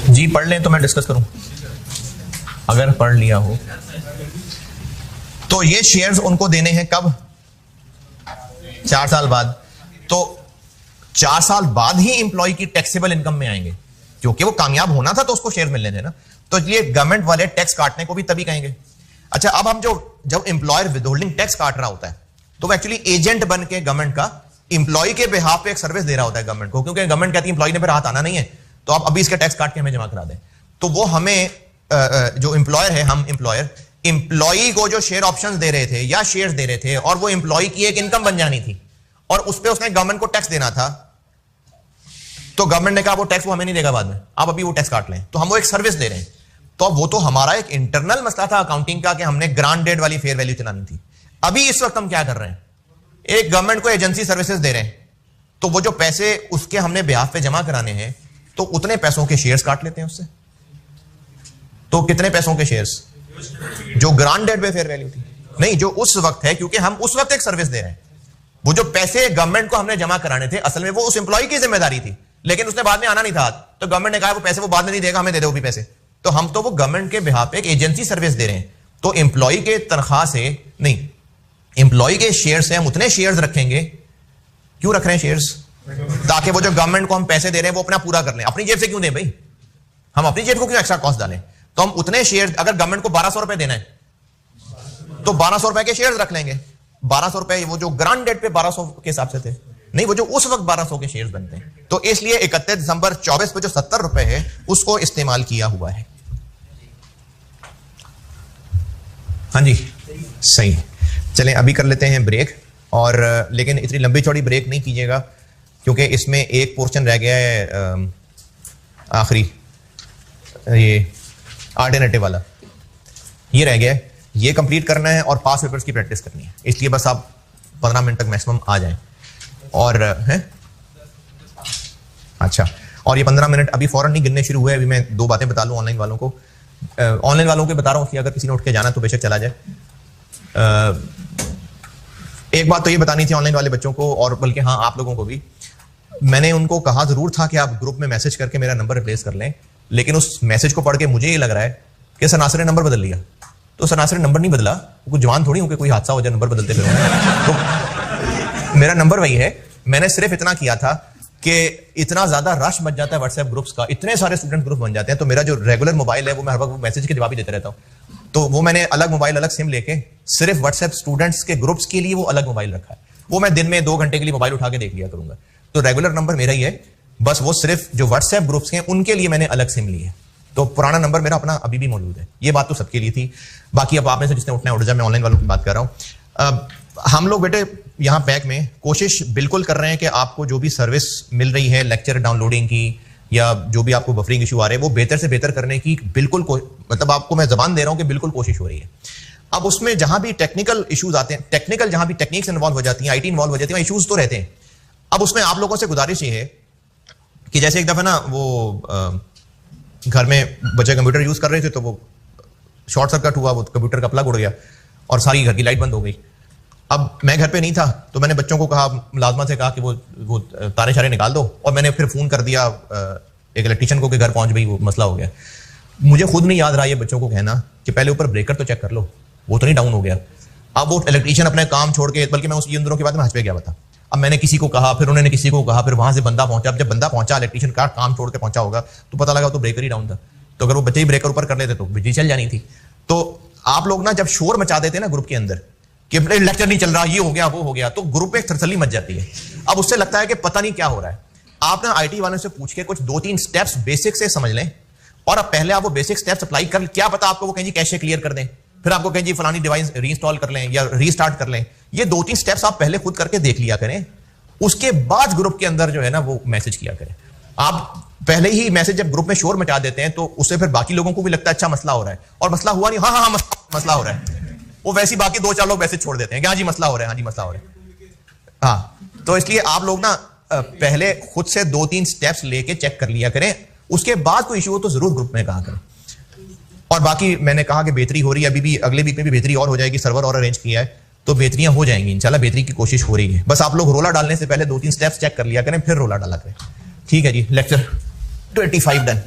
जी पढ़ लें तो मैं डिस्कस करूं, अगर पढ़ लिया हो तो। ये शेयर्स उनको देने हैं कब? 4 साल बाद। तो 4 साल बाद ही एम्प्लॉय की टैक्सेबल इनकम में आएंगे, क्योंकि वो कामयाब होना था तो उसको शेयर मिलने थे ना। तो ये गवर्नमेंट वाले टैक्स काटने को भी तभी कहेंगे। अच्छा, अब हम जब एम्प्लॉयर विदहोल्डिंग टैक्स काट रहा होता है तो वो एक्चुअली एजेंट बन के गवर्नमेंट का एम्प्लॉय के बिहाफ पे एक सर्विस दे रहा होता है गवर्नमेंट को, क्योंकि गवर्नमेंट कहती है एम्प्लॉय ने फिर हाथ आना नहीं है, तो आप अभी इसके टैक्स काट के हमें जमा करा दें। तो वो हमें जो एम्प्लॉयर है, हम एम्प्लॉयर एम्प्लॉई को जो शेयर ऑप्शंस दे रहे थे या शेयर्स दे रहे थे, और वो एम्प्लॉय की एक इनकम बन जानी थी, और उस पे उसने गवर्नमेंट को टैक्स देना था। तो गवर्नमेंट ने कहा वो टैक्स वो हमें नहीं देगा बाद में, आप अभी वो टैक्स काट लें। तो हम वो एक सर्विस दे रहे हैं। तो अब वो तो हमारा एक इंटरनल मसला था अकाउंटिंग का कि हमने ग्रांट डेट वाली फेयर वैल्यू चलानी थी। अभी इस वक्त हम क्या कर रहे हैं, एक गवर्नमेंट को एजेंसी सर्विसेज दे रहे हैं, तो वो जो पैसे उसके हमने बिहाफ पे जमा कराने हैं, तो उतने पैसों के शेयर्स काट लेते हैं उससे। तो कितने पैसों के शेयर्स? जो ग्रांट डेट पे फेयर वैल्यू थी, नहीं जो उस वक्त है, क्योंकि हम उस वक्त एक सर्विस दे रहे हैं। वो जो पैसे गवर्नमेंट को हमने जमा कराने थे, असल में वो उस एम्प्लॉय की जिम्मेदारी थी, लेकिन उसने बाद में आना नहीं था, तो गवर्नमेंट ने कहा वो पैसे वो बाद में नहीं देगा, हमें दे दो भी पैसे। तो हम तो वो गवर्नमेंट के बिहाफ पे एक एजेंसी सर्विस दे रहे हैं। तो एम्प्लॉय के तनख्वाह से नहीं, एम्प्लॉय के शेयर से हम उतने शेयर्स रखेंगे। क्यों रख रहे हैं शेयर्स? ताकि वो जो गवर्नमेंट को हम पैसे दे रहे हैं वो अपना पूरा कर लें। अपनी जेब से क्यों दें भाई, हम अपनी जेब को क्यों एक्स्ट्रा कॉस्ट डालें? तो हम उतने शेयर, अगर गवर्नमेंट को 1200 रुपए देना है तो 1200 रुपए के शेयर्स रख लेंगे। 1200 रुपए वो जो ग्रांट डेट पे 1200 के हिसाब से थे, नहीं वो जो उस वक्त 1200 के शेयर्स बनते हैं। तो इसलिए 31 दिसंबर 24 पे जो 70 रुपए है उसको इस्तेमाल किया हुआ है। हाँ जी सही। चलें अभी कर लेते हैं ब्रेक, और लेकिन इतनी लंबी चौड़ी ब्रेक नहीं कीजिएगा, क्योंकि इसमें एक पोर्शन रह गया है आखिरी, ये अल्टरनेटिव वाला ये रह गया है, ये कंप्लीट करना है और पास पेपर्स की प्रैक्टिस करनी है। इसलिए बस आप 15 मिनट तक मैक्सिमम आ जाएं। और है अच्छा, और ये 15 मिनट अभी फौरन नहीं गिनने शुरू हुए। अभी मैं 2 बातें बता लूँ ऑनलाइन वालों को। ऑनलाइन वालों को बता रहा हूँ कि अगर किसी ने उठ के जाना तो बेशक चला जाए। एक बात तो ये बतानी थी ऑनलाइन वाले बच्चों को, और बल्कि हाँ आप लोगों को भी। मैंने उनको कहा जरूर था कि आप ग्रुप में मैसेज करके मेरा नंबर रिप्लेस कर लें, लेकिन उस मैसेज को पढ़ के मुझे ये लग रहा है कि सर नासिर ने नंबर बदल लिया। तो सर नासिर नंबर नहीं बदला, कुछ जवान थोड़ी हूं कि कोई हादसा हो जाए नंबर बदलते फिर। तो मेरा नंबर वही है। मैंने सिर्फ इतना किया था कि इतना ज्यादा रश मच जाता है व्हाट्सएप ग्रुप्स का, इतने सारे स्टूडेंट ग्रुप बन जाते हैं, तो मेरा जो रेगुलर मोबाइल है वो मैं हर वक्त मैसेज के जवाब ही देता रहता हूँ। तो वो मैंने अलग मोबाइल, अलग सिम लेके सिर्फ व्हाट्सएप स्टूडेंट्स के ग्रुप्स के लिए वो अलग मोबाइल रखा है। वो मैं दिन में 2 घंटे के लिए मोबाइल उठा के देख लिया करूंगा। तो रेगुलर नंबर मेरा ही है, बस वो सिर्फ जो व्हाट्सएप ग्रुप्स हैं उनके लिए मैंने अलग सिम ली है। तो पुराना नंबर मेरा अपना अभी भी मौजूद है। ये बात तो सबके लिए थी। बाकी अब आप में से जिसने उठना है उठ जाए, मैं ऑनलाइन वालों की बात कर रहा हूँ। हम लोग बेटे यहाँ पैक में कोशिश बिल्कुल कर रहे हैं कि आपको जो भी सर्विस मिल रही है लेक्चर डाउनलोडिंग की या जो भी आपको बफरिंग इशू आ रहे हैं वो बेहतर से बेहतर करने की बिल्कुल मतलब आपको मैं जबान दे रहा हूँ कि बिल्कुल कोशिश हो रही है। अब उसमें जहां भी टेक्निकल इश्यूज आते हैं, टेक्निकल जहां भी टेक्निक्स इन्वॉल्व हो जाती हैं, आईटी इन्वॉल्व हो जाती है, इश्यूज तो रहते हैं। अब उसमें आप लोगों से गुजारिश ये है कि जैसे एक दफा ना वो घर में बच्चे कंप्यूटर यूज कर रहे थे तो वो शॉर्ट सर्किट हुआ, वो कंप्यूटर का प्लग उड़ गया और सारी घर की लाइट बंद हो गई। अब मैं घर पे नहीं था तो मैंने बच्चों को कहा, मुलाजमा से कहा कि वो तारे शारे निकाल दो, और मैंने फिर फोन कर दिया एक इलेक्ट्रिशियन को कि घर पहुंच गई, वो मसला हो गया। मुझे खुद नहीं याद रहा ये बच्चों को कहना कि पहले ऊपर ब्रेकर तो चेक कर लो, वो तो नहीं डाउन हो गया। अब वो इलेक्ट्रिशियन अपने काम छोड़ के, बल्कि मैं उन दिनों के बाद में हज पे गया था। अब मैंने किसी को कहा, फिर उन्होंने किसी को कहा, फिर वहां से बंदा पहुंचा। अब जब बंदा पहुंचा, इलेक्ट्रिशियन का काम छोड़ के पहुंचा होगा, तो पता लगा तो ब्रेकर ही डाउन था। तो अगर वो बच्चे ही ब्रेकर ऊपर कर लेते तो बिजली चल जानी थी। तो आप लोग ना जब शोर मचा देते ना ग्रुप के अंदर कि लेक्चर नहीं चल रहा, ये हो गया वो हो गया, तो ग्रुप में एक तसल्ली मच जाती है। अब उससे लगता है कि पता नहीं क्या हो रहा है। आप ना आईटी वालों से पूछ के कुछ 2-3 स्टेप्स बेसिक से समझ लें, और अब पहले आप वो बेसिक स्टेप्स अप्लाई कर, क्या पता आपको वो कहें जी कैशे क्लियर कर दें, फिर आपको कहें जी फलानी डिवाइस रीइंस्टॉल कर लें या रीस्टार्ट कर लें। ये 2-3 स्टेप्स आप पहले खुद करके देख लिया करें, उसके बाद ग्रुप के अंदर जो है ना वो मैसेज किया करें। आप पहले ही मैसेज जब ग्रुप में शोर मचा देते हैं तो उससे फिर बाकी लोगों को भी लगता है अच्छा मसला हो रहा है, और मसला हुआ नहीं, हाँ मसला हो रहा है, वो वैसे बाकी 2-4 लोग मैसेज छोड़ देते हैं कि हाँ जी मसला हो रहा है, हाँ जी मसला हो रहा है। हाँ, तो इसलिए आप लोग ना पहले खुद से 2-3 स्टेप्स लेके चेक कर लिया करें, उसके बाद कोई इशू हो तो जरूर ग्रुप में कहा करें। और बाकी मैंने कहा कि बेहतरी हो रही है, अभी भी अगले वीक में भी बेहतरी और हो जाएगी, सर्वर और अरेंज किया है तो बेहतरियां हो जाएंगी इंशाल्लाह। बेहतरी की कोशिश हो रही है, बस आप लोग रोला डालने से पहले 2-3 स्टेप्स चेक कर लिया करें, फिर रोला डाला करें। ठीक है जी, लेक्चर 25 डन।